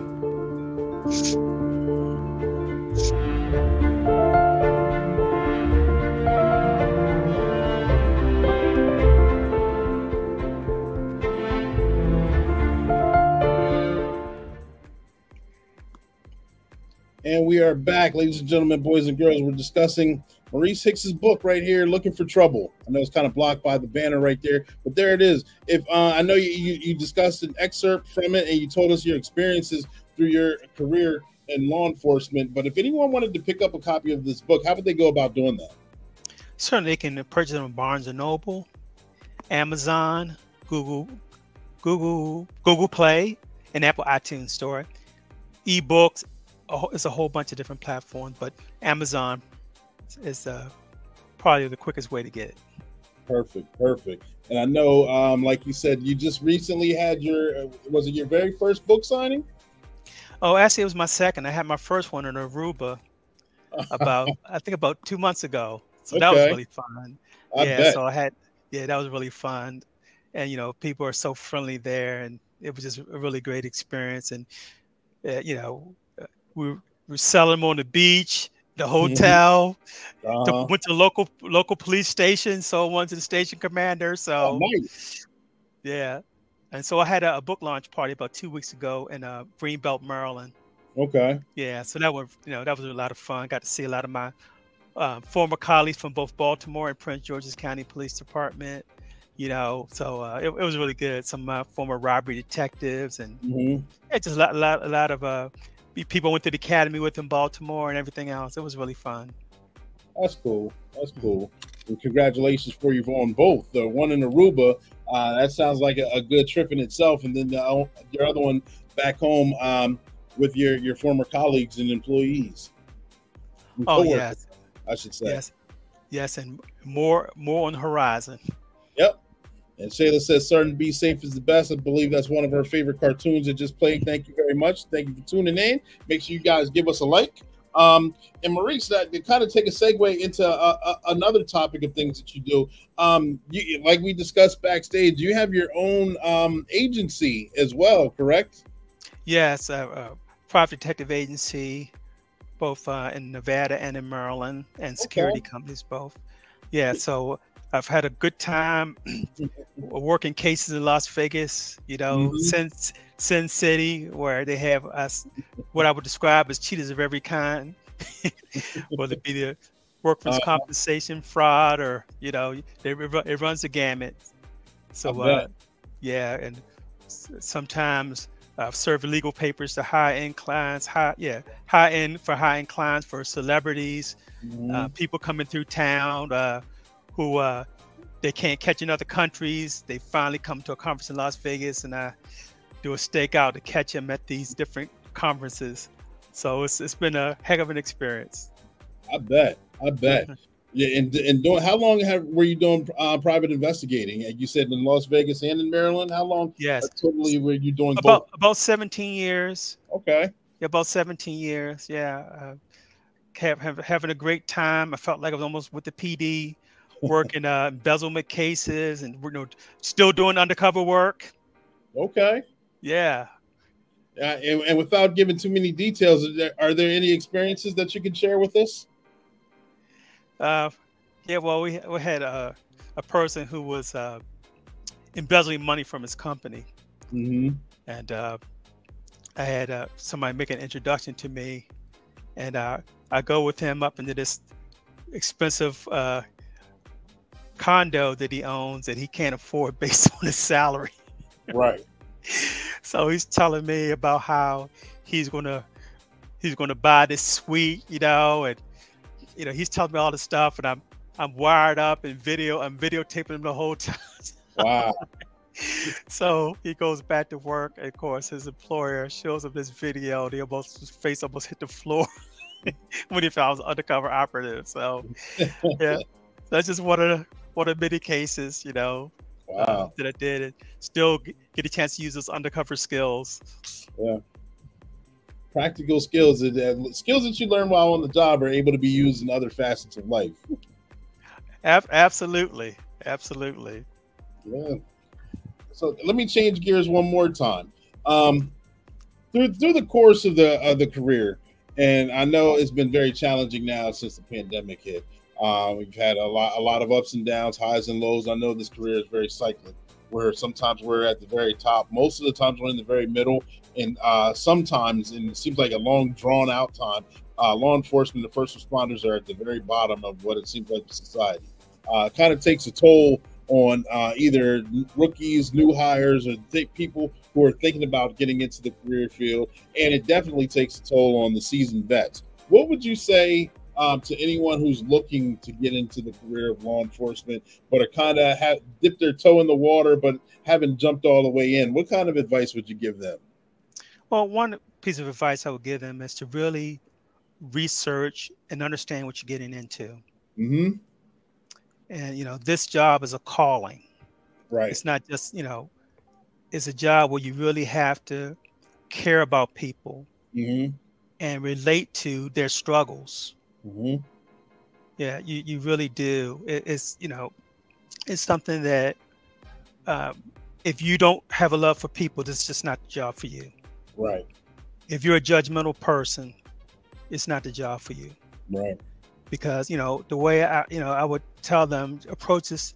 And we are back, ladies and gentlemen, boys and girls. We're discussing Maurice Hicks's book right here, Looking for Trouble. I know it's kind of blocked by the banner right there, but there it is. If I know you discussed an excerpt from it and you told us your experiences through your career in law enforcement, but if anyone wanted to pick up a copy of this book, how would they go about doing that? Certainly, they can purchase them on Barnes and Noble, Amazon, Google Play, and Apple iTunes Store. Ebooks, it's a whole bunch of different platforms, but Amazon is probably the quickest way to get it. Perfect. And I know, like you said, you just recently had was it your very first book signing? Oh, actually, it was my second. I had my first one in Aruba I think about 2 months ago. So that was really fun. I bet. So that was really fun. And, people are so friendly there, and it was just a really great experience. And, we were selling them on the beach, the hotel, went to local police station, so one to the station commander. So, nice. Yeah. And so I had a book launch party about 2 weeks ago in Greenbelt, Maryland. Okay. Yeah, so that was a lot of fun. Got to see a lot of my former colleagues from both Baltimore and Prince George's County Police Department. So it was really good. Some of my former robbery detectives and just a lot of people went to the academy with in Baltimore and everything else. It was really fun. That's cool. And congratulations for you on both. The one in Aruba, that sounds like a good trip in itself, and then your other one back home with your former colleagues and employees. Yes, I should say. Yes, and more on the horizon. Yep. And Shayla says, "Certain be safe is the best." I believe that's one of our favorite cartoons that just played. Thank you very much. Thank you for tuning in. Make sure you guys give us a like. And Maurice, that to kind of take a segue into another topic of things that you do. You, like we discussed backstage, you have your own agency as well, correct? Yes, private detective agency, both in Nevada and in Maryland, and security companies both. Yeah, so I've had a good time working cases in Las Vegas, Sin City, where they have us, what I would describe as cheaters of every kind, whether it be the workman's compensation, fraud, or, it runs the gamut. So, and sometimes I've served legal papers to high-end clients, high-end clients for celebrities, people coming through town, who they can't catch in other countries. They finally come to a conference in Las Vegas, and I do a stakeout to catch them at these different conferences. So it's been a heck of an experience. I bet. Yeah, and how long were you doing private investigating? You said in Las Vegas and in Maryland. How long? Yes. Totally were you doing both? About 17 years. Okay. Yeah, about 17 years. Yeah, having a great time. I felt like I was almost with the PD, working embezzlement cases, and still doing undercover work. Okay. Yeah. And without giving too many details, are there any experiences that you can share with us? Well, we had a person who was embezzling money from his company, and I had somebody make an introduction to me, and I go with him up into this expensive condo that he owns that he can't afford based on his salary. Right. So he's telling me about how he's gonna buy this suite, and he's telling me all the stuff, and I'm wired up and I'm videotaping him the whole time. Wow. So he goes back to work, and of course his employer shows him this video. His face almost hit the floor when he found I was an undercover operative. So yeah, that's just one of the many cases, wow, that I did, and still get a chance to use those undercover skills. Yeah. Practical skills, skills that you learn while on the job are able to be used in other facets of life. Absolutely. Yeah. So let me change gears one more time. Through the course of the career, and I know it's been very challenging now since the pandemic hit. We've had a lot of ups and downs, highs and lows. I know this career is very cyclic, where sometimes we're at the very top, most of the times we're in the very middle, and sometimes, and it seems like a long drawn out time, law enforcement and first responders are at the very bottom of what it seems like in society. It kind of takes a toll on either rookies, new hires, or people who are thinking about getting into the career field, and it definitely takes a toll on the seasoned vets. What would you say to anyone who's looking to get into the career of law enforcement, but are kind of have dipped their toe in the water, but haven't jumped all the way in? What kind of advice would you give them? Well, one piece of advice I would give them is to really research and understand what you're getting into. Mm-hmm. And, this job is a calling. Right. It's not just, it's a job where you really have to care about people and relate to their struggles. Mm-hmm. Yeah, you really do. It's something that if you don't have a love for people, this is just not the job for you. Right. If you're a judgmental person, it's not the job for you. Right. Because, the way I would tell them, approach this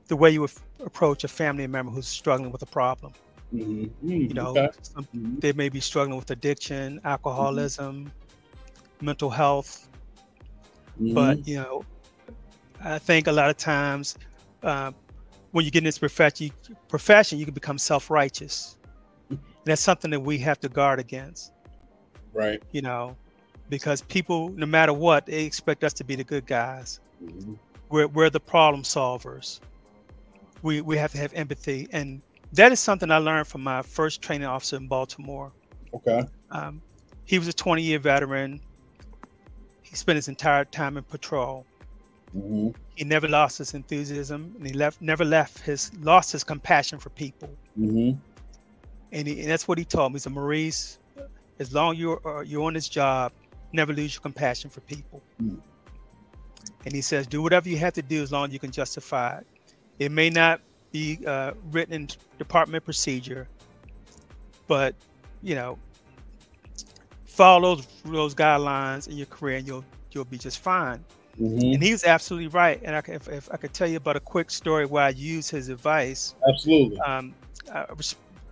the way you would approach a family member who's struggling with a problem. Mm-hmm. They may be struggling with addiction, alcoholism, mental health. But, I think a lot of times when you get in this profession, you can become self-righteous. And that's something that we have to guard against. Right. Because people, no matter what, they expect us to be the good guys. We're the problem solvers. We have to have empathy. And that is something I learned from my first training officer in Baltimore. Okay. He was a 20-year veteran. He spent his entire time in patrol. He never lost his enthusiasm, and he never lost his compassion for people. And that's what he told me. He said, Maurice, as long as you're on this job, never lose your compassion for people. And he says, do whatever you have to do as long as you can justify it. It may not be written in department procedure, but follow those guidelines in your career, and you'll be just fine. And he was absolutely right. And if I could tell you about a quick story where I used his advice. Absolutely.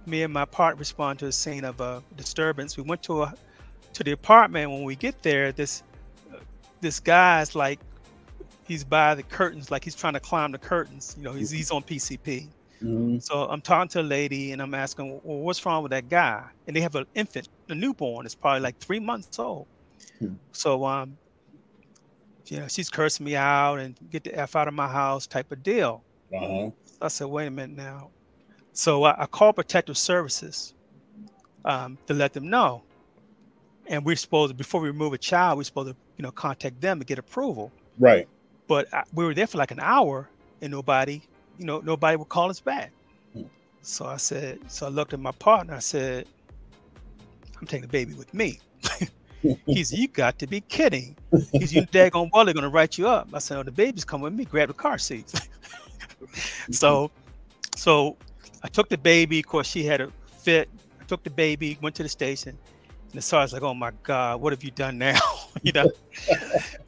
Me and my partner responded to a scene of a disturbance. We went to the apartment. When we get there, this guy's like, he's by the curtains, like he's trying to climb the curtains. He's on PCP. So I'm talking to a lady and I'm asking, well, what's wrong with that guy? And they have an infant, a newborn. It's probably like 3 months old. So she's cursing me out and get the F out of my house type of deal. I said, wait a minute now. So I called Protective Services to let them know. And we're supposed to, before we remove a child, we're supposed to, contact them to get approval. Right. But we were there for like an hour and nobody would call us back. So I looked at my partner. I said, I'm taking the baby with me. He said, you got to be kidding. He's you daggone well, they're going to write you up. I said, oh, the baby's coming with me. Grab the car seats. So I took the baby. Of course, she had a fit. I took the baby, went to the station. And the sergeant's like, oh, my God, what have you done now?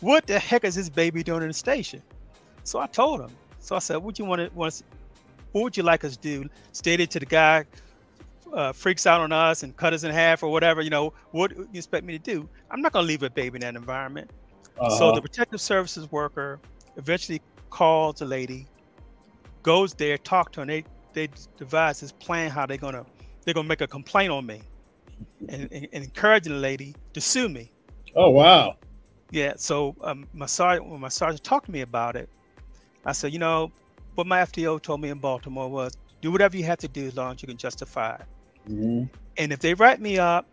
What the heck is this baby doing in the station? So I told him. So I said, what would you like us to do? Stay there till the guy freaks out on us and cut us in half or whatever, what do you expect me to do? I'm not going to leave a baby in that environment. So the Protective Services worker eventually calls the lady, goes there, talk to her, and they devise this plan how they're gonna make a complaint on me and encouraging the lady to sue me. Oh, wow. Yeah. So when my sergeant talked to me about it, I said, what my FTO told me in Baltimore was, do whatever you have to do as long as you can justify it. And if they write me up,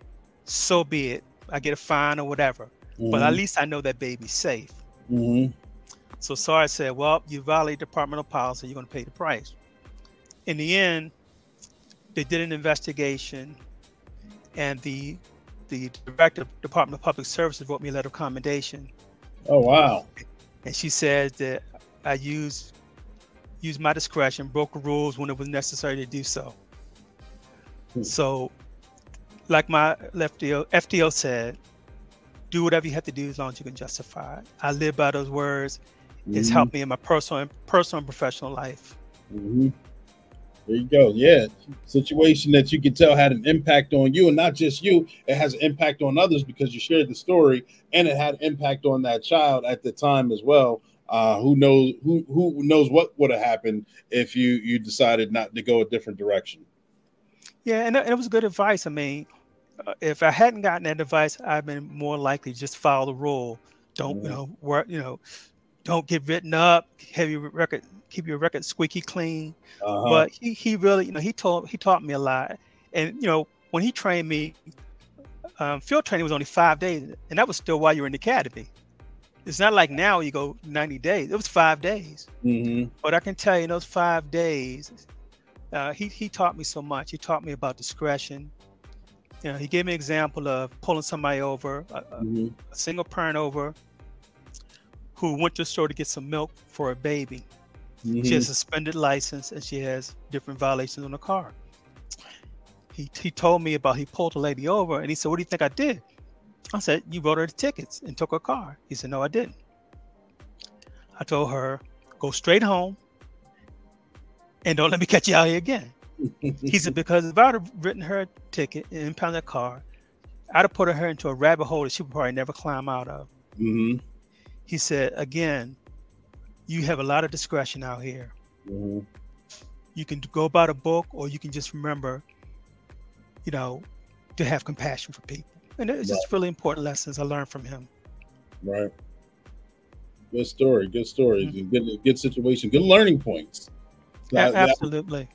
so be it. I get a fine or whatever. But at least I know that baby's safe. So Sarge said, well, you violate departmental policy, you're going to pay the price. In the end, they did an investigation, and the director of Department of Public Services wrote me a letter of commendation. Oh, wow. And she said that I used my discretion, broke the rules when it was necessary to do so. So, like my FTO said, do whatever you have to do as long as you can justify it. I live by those words. It's helped me in my personal and professional life. There you go. Yeah. Situation that you can tell had an impact on you, and not just you, it has an impact on others because you shared the story, and it had an impact on that child at the time as well. Who knows what would have happened if you decided not to go a different direction. Yeah, and it was good advice. I mean, if I hadn't gotten that advice, I'd been more likely to just follow the rule. Don't work. Don't get written up. Have your record. Keep your record squeaky clean. But he really, he taught me a lot. And when he trained me, field training was only 5 days, and that was still while you were in the academy. It's not like now you go 90 days. It was 5 days. But I can tell you, in those 5 days, he taught me so much. He taught me about discretion. He gave me an example of pulling somebody over, a single parent over, who went to the store to get some milk for a baby. She has a suspended license and she has different violations on the car. He told me about, he pulled the lady over and he said, "What do you think I did?" I said, "You wrote her the tickets and took her car." He said, "No, I didn't." I told her, "Go straight home and don't let me catch you out here again." He said, "Because if I'd have written her a ticket and impounded that car, I'd have put her into a rabbit hole that she would probably never climb out of." He said, "Again, you have a lot of discretion out here. You can go by the book, or you can just remember, to have compassion for people." And it's just really important lessons I learned from him. Right. Good story. Good stories. Good situation. Good learning points. Absolutely.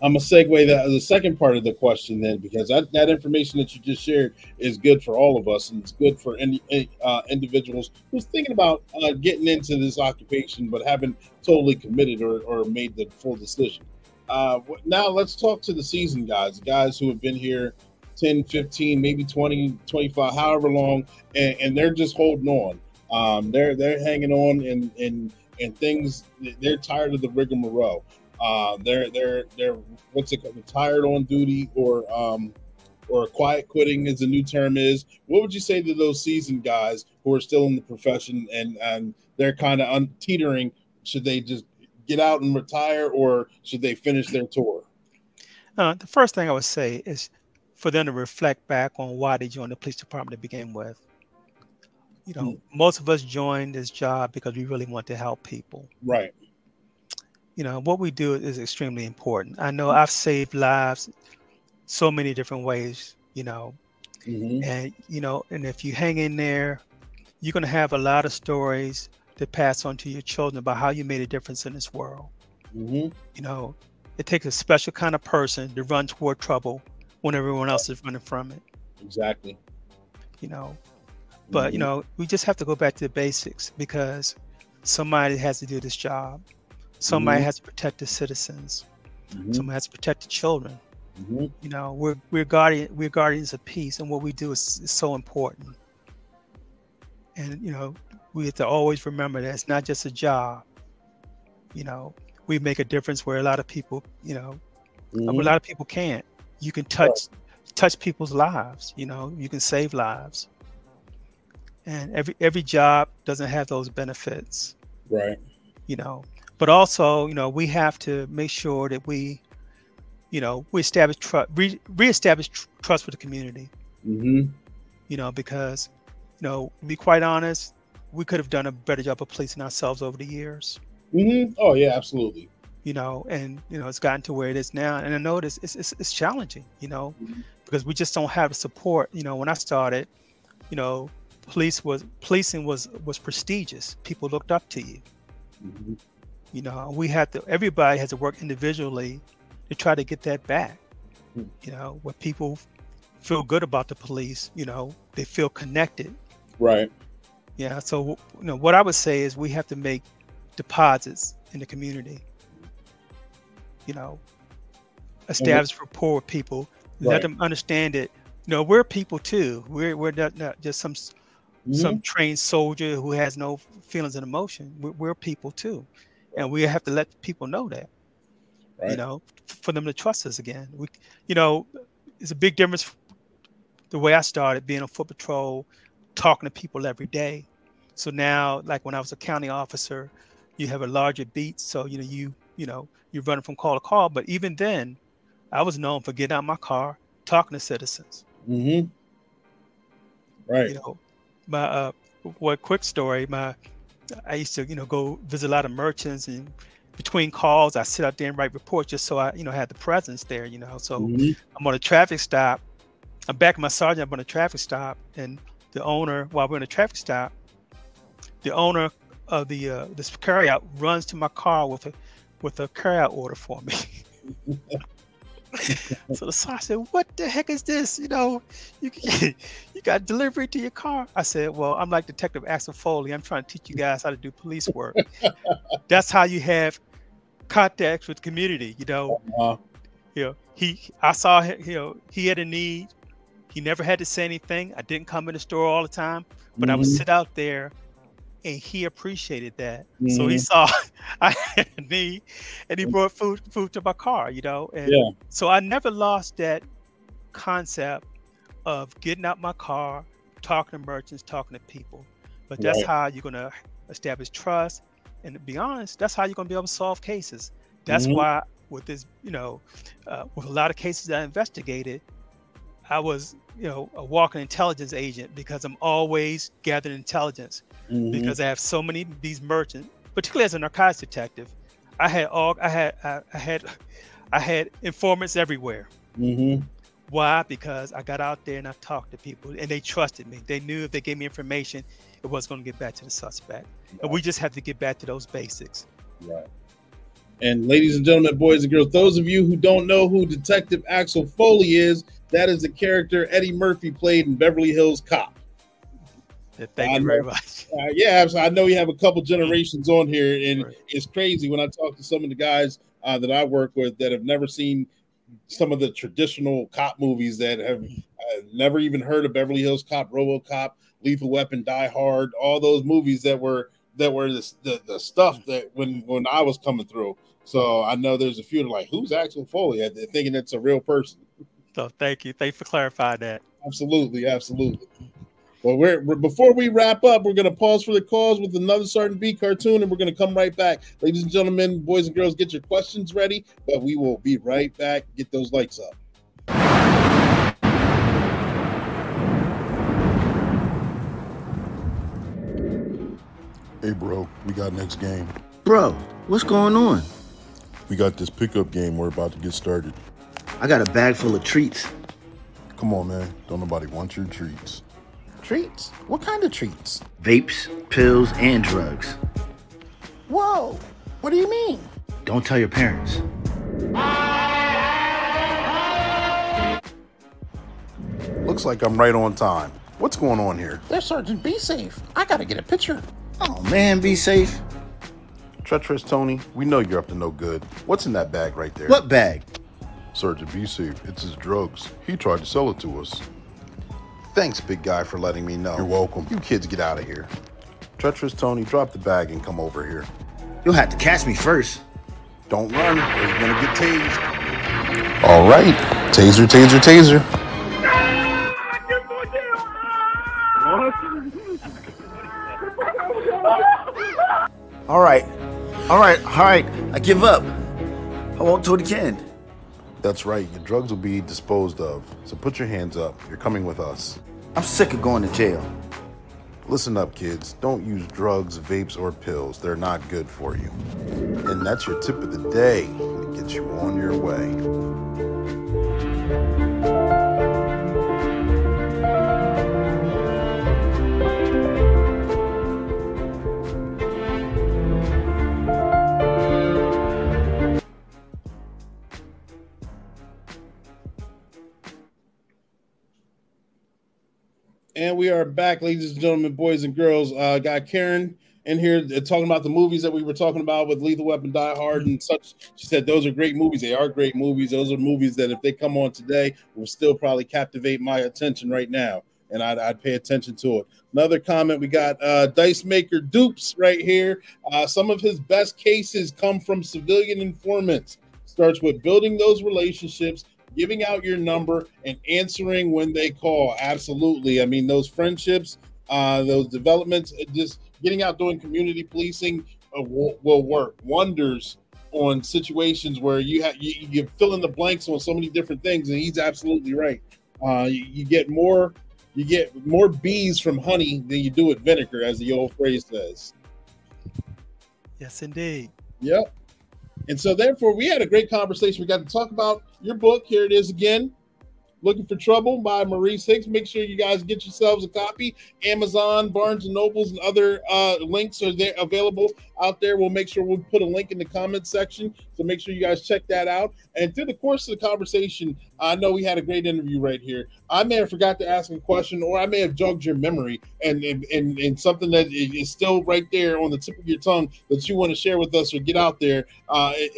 I'm gonna segue the second part of the question then, because that information that you just shared is good for all of us, and it's good for any individuals who's thinking about getting into this occupation but haven't totally committed or made the full decision. Now let's talk to the seasoned guys who have been here 10, 15, maybe 20, 25, however long, and they're just holding on. They're hanging on, and things. They're tired of the rigmarole. They're what's it called? Retired on duty, or quiet quitting, as the new term is. What would you say to those seasoned guys who are still in the profession and they're kind of teetering? Should they just get out and retire, or should they finish their tour? The first thing I would say is for them to reflect back on why they joined the police department to begin with. Most of us joined this job because we really want to help people. Right. What we do is extremely important. I know I've saved lives so many different ways, and if you hang in there, you're going to have a lot of stories to pass on to your children about how you made a difference in this world. It takes a special kind of person to run toward trouble when everyone else is running from it. Exactly. But we just have to go back to the basics, because somebody has to do this job. Somebody has to protect the citizens. Somebody has to protect the children. We're guardians of peace, and what we do is so important. And we have to always remember that it's not just a job. We make a difference where a lot of people, a lot of people can't. You can touch people's lives. You can save lives. And every job doesn't have those benefits. Right. But also, we have to make sure that we establish reestablish trust with the community. Because, to be quite honest, we could have done a better job of policing ourselves over the years. Oh yeah, absolutely. And it's gotten to where it is now, and I know it's challenging. Because we just don't have the support. When I started, policing was prestigious. People looked up to you. Everybody has to work individually to try to get that back. Where people feel good about the police, they feel connected. Right. Yeah. So, what I would say is we have to make deposits in the community. Establish rapport with people, let them understand that, we're people too. We're not just some trained soldier who has no feelings and emotion. We're people too. And we have to let people know that, for them to trust us again. It's a big difference. The way I started being on foot patrol, talking to people every day. So now, like when I was a county officer, you have a larger beat. So, you're running from call to call. But even then, I was known for getting out of my car, talking to citizens. Right. My quick story. I used to, go visit a lot of merchants, and between calls, I sit out there and write reports just so I, had the presence there, So I'm on a traffic stop. I'm back in my sergeant. I'm on a traffic stop, and the owner, while we're on a traffic stop, the owner of the this carryout runs to my car with a carryout order for me. So the sergeant said, "What the heck is this? You know, you got delivery to your car." I said, "Well, I'm like Detective Axel Foley. I'm trying to teach you guys how to do police work." That's how you have contacts with the community. You know, I saw him. You know, he had a need. He never had to say anything. I didn't come in the store all the time, but I would sit out there, and he appreciated that. So he saw I had a need, and he brought food to my car, you know. And so I never lost that concept of getting out my car, talking to merchants, talking to people. But that's how you're going to establish trust. And to be honest, that's how you're going to be able to solve cases. That's why with this, you know, with a lot of cases that I investigated, I was, you know, a walking intelligence agent, because I'm always gathering intelligence. Because I have so many of these merchants, particularly as a narcotics detective, I had informants everywhere. Why? Because I got out there and I talked to people, and they trusted me. They knew if they gave me information, it was going to get back to the suspect. And we just have to get back to those basics. Right. And ladies and gentlemen, boys and girls, those of you who don't know who Detective Axel Foley is, that is the character Eddie Murphy played in Beverly Hills Cop. Thank you very much. I know you have a couple generations on here, and it's crazy when I talk to some of the guys that I work with that have never seen some of the traditional cop movies, that have never even heard of Beverly Hills Cop, RoboCop, Lethal Weapon, Die Hard, all those movies that were the stuff that when I was coming through. So I know there's a few that are like, who's Axel Foley? They're thinking it's a real person. So thank you. Thanks for clarifying that. Absolutely, absolutely. Well, before we wrap up, we're going to pause for the cause with another Sergeant B cartoon, and we're going to come right back. Ladies and gentlemen, boys and girls, get your questions ready, but we will be right back. Get those lights up. Hey, bro, we got next game. Bro, what's going on? We got this pickup game we're about to get started. I got a bag full of treats. Come on, man. Don't nobody want your treats. Treats? What kind of treats? Vapes, pills, and drugs. Whoa, what do you mean? Don't tell your parents. Looks like I'm right on time. What's going on here? There's Sergeant Be Safe. I gotta get a picture. Oh man, be safe. Treacherous Tony, we know you're up to no good. What's in that bag right there? What bag? Sergeant Be Safe, it's his drugs. He tried to sell it to us. Thanks, big guy, for letting me know. You're welcome. You kids get out of here. Treacherous Tony, drop the bag and come over here. You'll have to catch me first. Don't run, or you're gonna get tased. All right. Taser, taser, taser. All right. I give up. I won't do it again. That's right. Your drugs will be disposed of. So put your hands up. You're coming with us. I'm sick of going to jail. Listen up, kids. Don't use drugs, vapes, or pills. They're not good for you. And that's your tip of the day to get you on your way. And we are back, ladies and gentlemen, boys and girls. Got Karen in here talking about the movies that we were talking about with Lethal Weapon, Die Hard, and such. She said those are great movies. They are great movies. Those are movies that if they come on today, will still probably captivate my attention right now, and I'd pay attention to it. Another comment, we got Dice Maker Dupes right here. Some of his best cases come from civilian informants. Starts with building those relationships, giving out your number, and answering when they call. Absolutely. I mean, those friendships, those developments, just getting out doing community policing will work wonders on situations where you fill in the blanks on so many different things. And he's absolutely right. You get more bees from honey than you do with vinegar, as the old phrase says. Yes, indeed. Yep. And so therefore we had a great conversation. We got to talk about your book. Here it is again. Looking for Trouble by Maurice Hicks. Make sure you guys get yourselves a copy. Amazon, Barnes & Nobles, and other links are there available out there. We'll make sure we'll put a link in the comments section, so make sure you guys check that out. And through the course of the conversation, I know we had a great interview right here. I may have forgot to ask a question, or I may have jogged your memory and something that is still right there on the tip of your tongue that you want to share with us or get out there.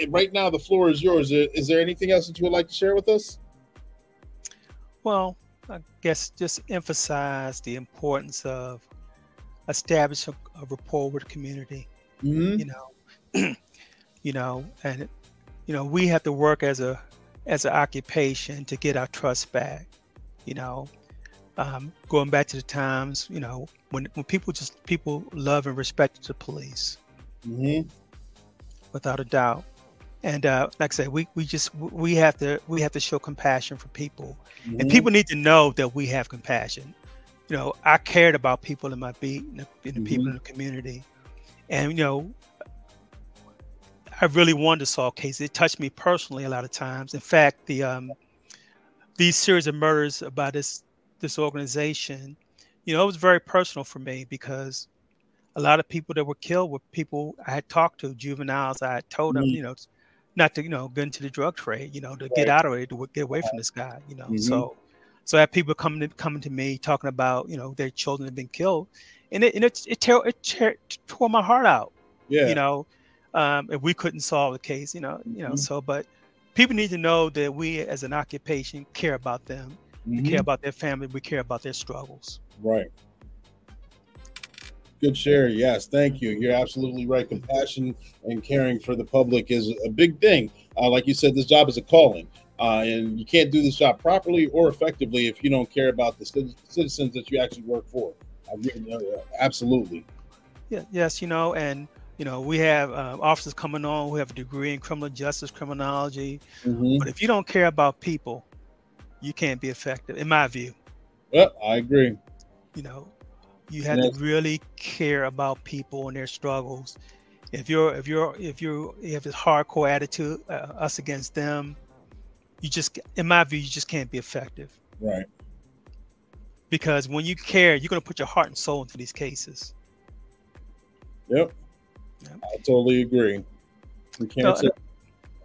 Right now, the floor is yours. Is there anything else that you would like to share with us? Well, I guess just emphasize the importance of establishing a rapport with the community. Mm-hmm. And we have to work as an occupation to get our trust back. Going back to the times, when people love and respect the police, mm-hmm. without a doubt. And like I said, we have to show compassion for people, mm-hmm. and people need to know that we have compassion. I cared about people in my beat, and the mm-hmm. people in the community, and I really wanted to solve cases. It touched me personally a lot of times. In fact, these series of murders by this organization, it was very personal for me, because a lot of people that were killed were people I had talked to, juveniles. I had told them, mm-hmm. Not to, get into the drug trade, to right. get out of it, to get away from this guy, mm-hmm. So I had people coming to me talking about, their children had been killed, and it tore my heart out. Yeah. If we couldn't solve the case, mm-hmm. So, but people need to know that we as an occupation care about them, mm-hmm. we care about their family, we care about their struggles. Right. Good share. Yes, thank you. You're absolutely right. Compassion and caring for the public is a big thing. Like you said, this job is a calling, and you can't do this job properly or effectively if you don't care about the citizens that you actually work for. Absolutely. Yeah. Yes. And we have officers coming on who have a degree in criminal justice, criminology, mm-hmm. but if you don't care about people, you can't be effective, in my view. Yep, I agree. You have to really care about people and their struggles. If you have this hardcore attitude, us against them, in my view, you just can't be effective. Right. Because when you care, you're going to put your heart and soul into these cases. Yep. I totally agree. We can't say.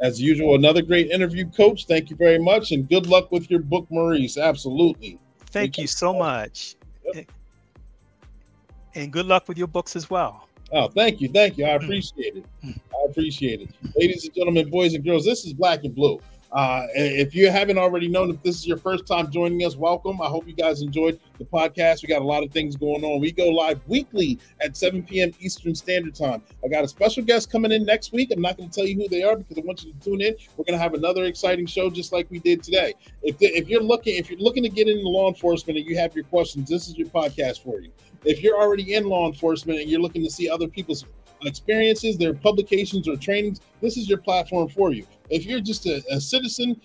As usual, another great interview, Coach. Thank you very much, and good luck with your book, Maurice. Absolutely. Thank you so much. Yep. And good luck with your books as well. Oh, thank you. I appreciate it. Ladies and gentlemen, boys and girls, this is Black and Blue. If you haven't already known, if this is your first time joining us, welcome. I hope you guys enjoyed the podcast. We got a lot of things going on. We go live weekly at 7 p.m. Eastern Standard Time. I got a special guest coming in next week. I'm not going to tell you who they are because I want you to tune in. We're going to have another exciting show just like we did today. If you're looking to get into law enforcement and you have your questions, this is your podcast for you. If you're already in law enforcement and you're looking to see other people's experiences, their publications or trainings, this is your platform for you. If you're just a citizen,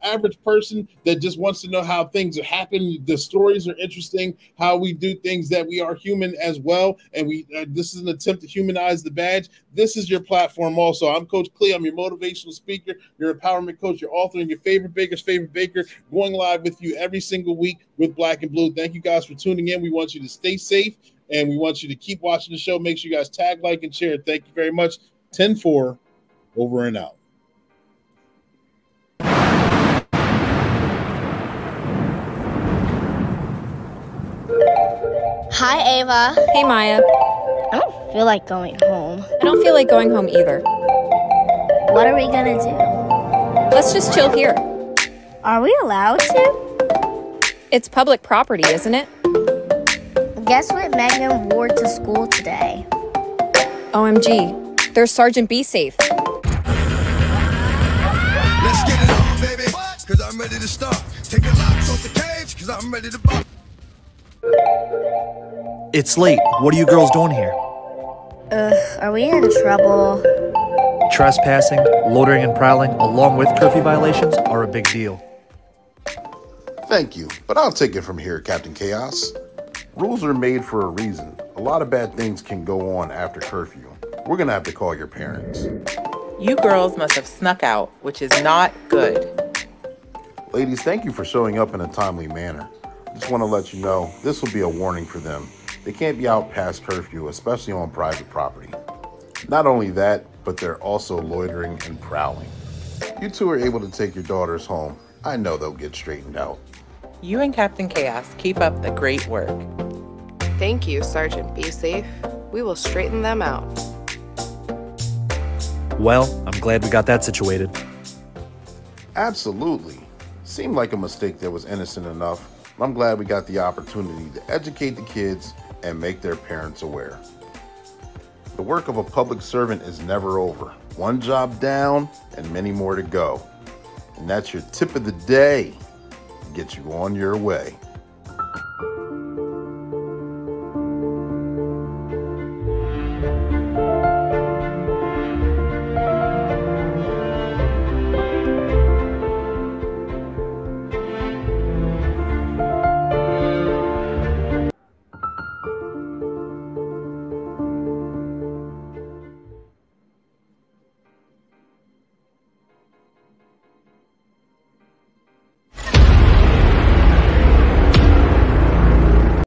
average person that just wants to know how things happen, the stories are interesting, how we do things, that we are human as well, and this is an attempt to humanize the badge, this is your platform also. I'm Coach Clee. I'm your motivational speaker, your empowerment coach, your author, and your favorite baker's favorite baker, going live with you every single week with Black and Blue. Thank you guys for tuning in. We want you to stay safe, and we want you to keep watching the show. Make sure you guys tag, like, and share. Thank you very much. 10-4, over and out. Hi, Ava. Hey, Maya. I don't feel like going home. I don't feel like going home either. What are we gonna do? Let's just chill here. Are we allowed to? It's public property, isn't it? Guess what Megan wore to school today? OMG. There's Sergeant Be Safe. Let's get it on, baby. Cause I'm ready to start. Take the locks off the cage, cause I'm ready to bop. It's late. What are you girls doing here? Are we in trouble? Trespassing, loitering and prowling, along with curfew violations, are a big deal. Thank you, but I'll take it from here, Captain Chaos. Rules are made for a reason. A lot of bad things can go on after curfew. We're gonna have to call your parents. You girls must have snuck out, which is not good. Ladies, thank you for showing up in a timely manner. I just want to let you know this will be a warning for them. They can't be out past curfew, especially on private property. Not only that, but they're also loitering and prowling. You two are able to take your daughters home. I know they'll get straightened out. You and Captain Chaos keep up the great work. Thank you, Sergeant Be Safe. We will straighten them out. Well, I'm glad we got that situated. Absolutely. Seemed like a mistake that was innocent enough. I'm glad we got the opportunity to educate the kids and make their parents aware. The work of a public servant is never over. One job down and many more to go. And that's your tip of the day to get you on your way.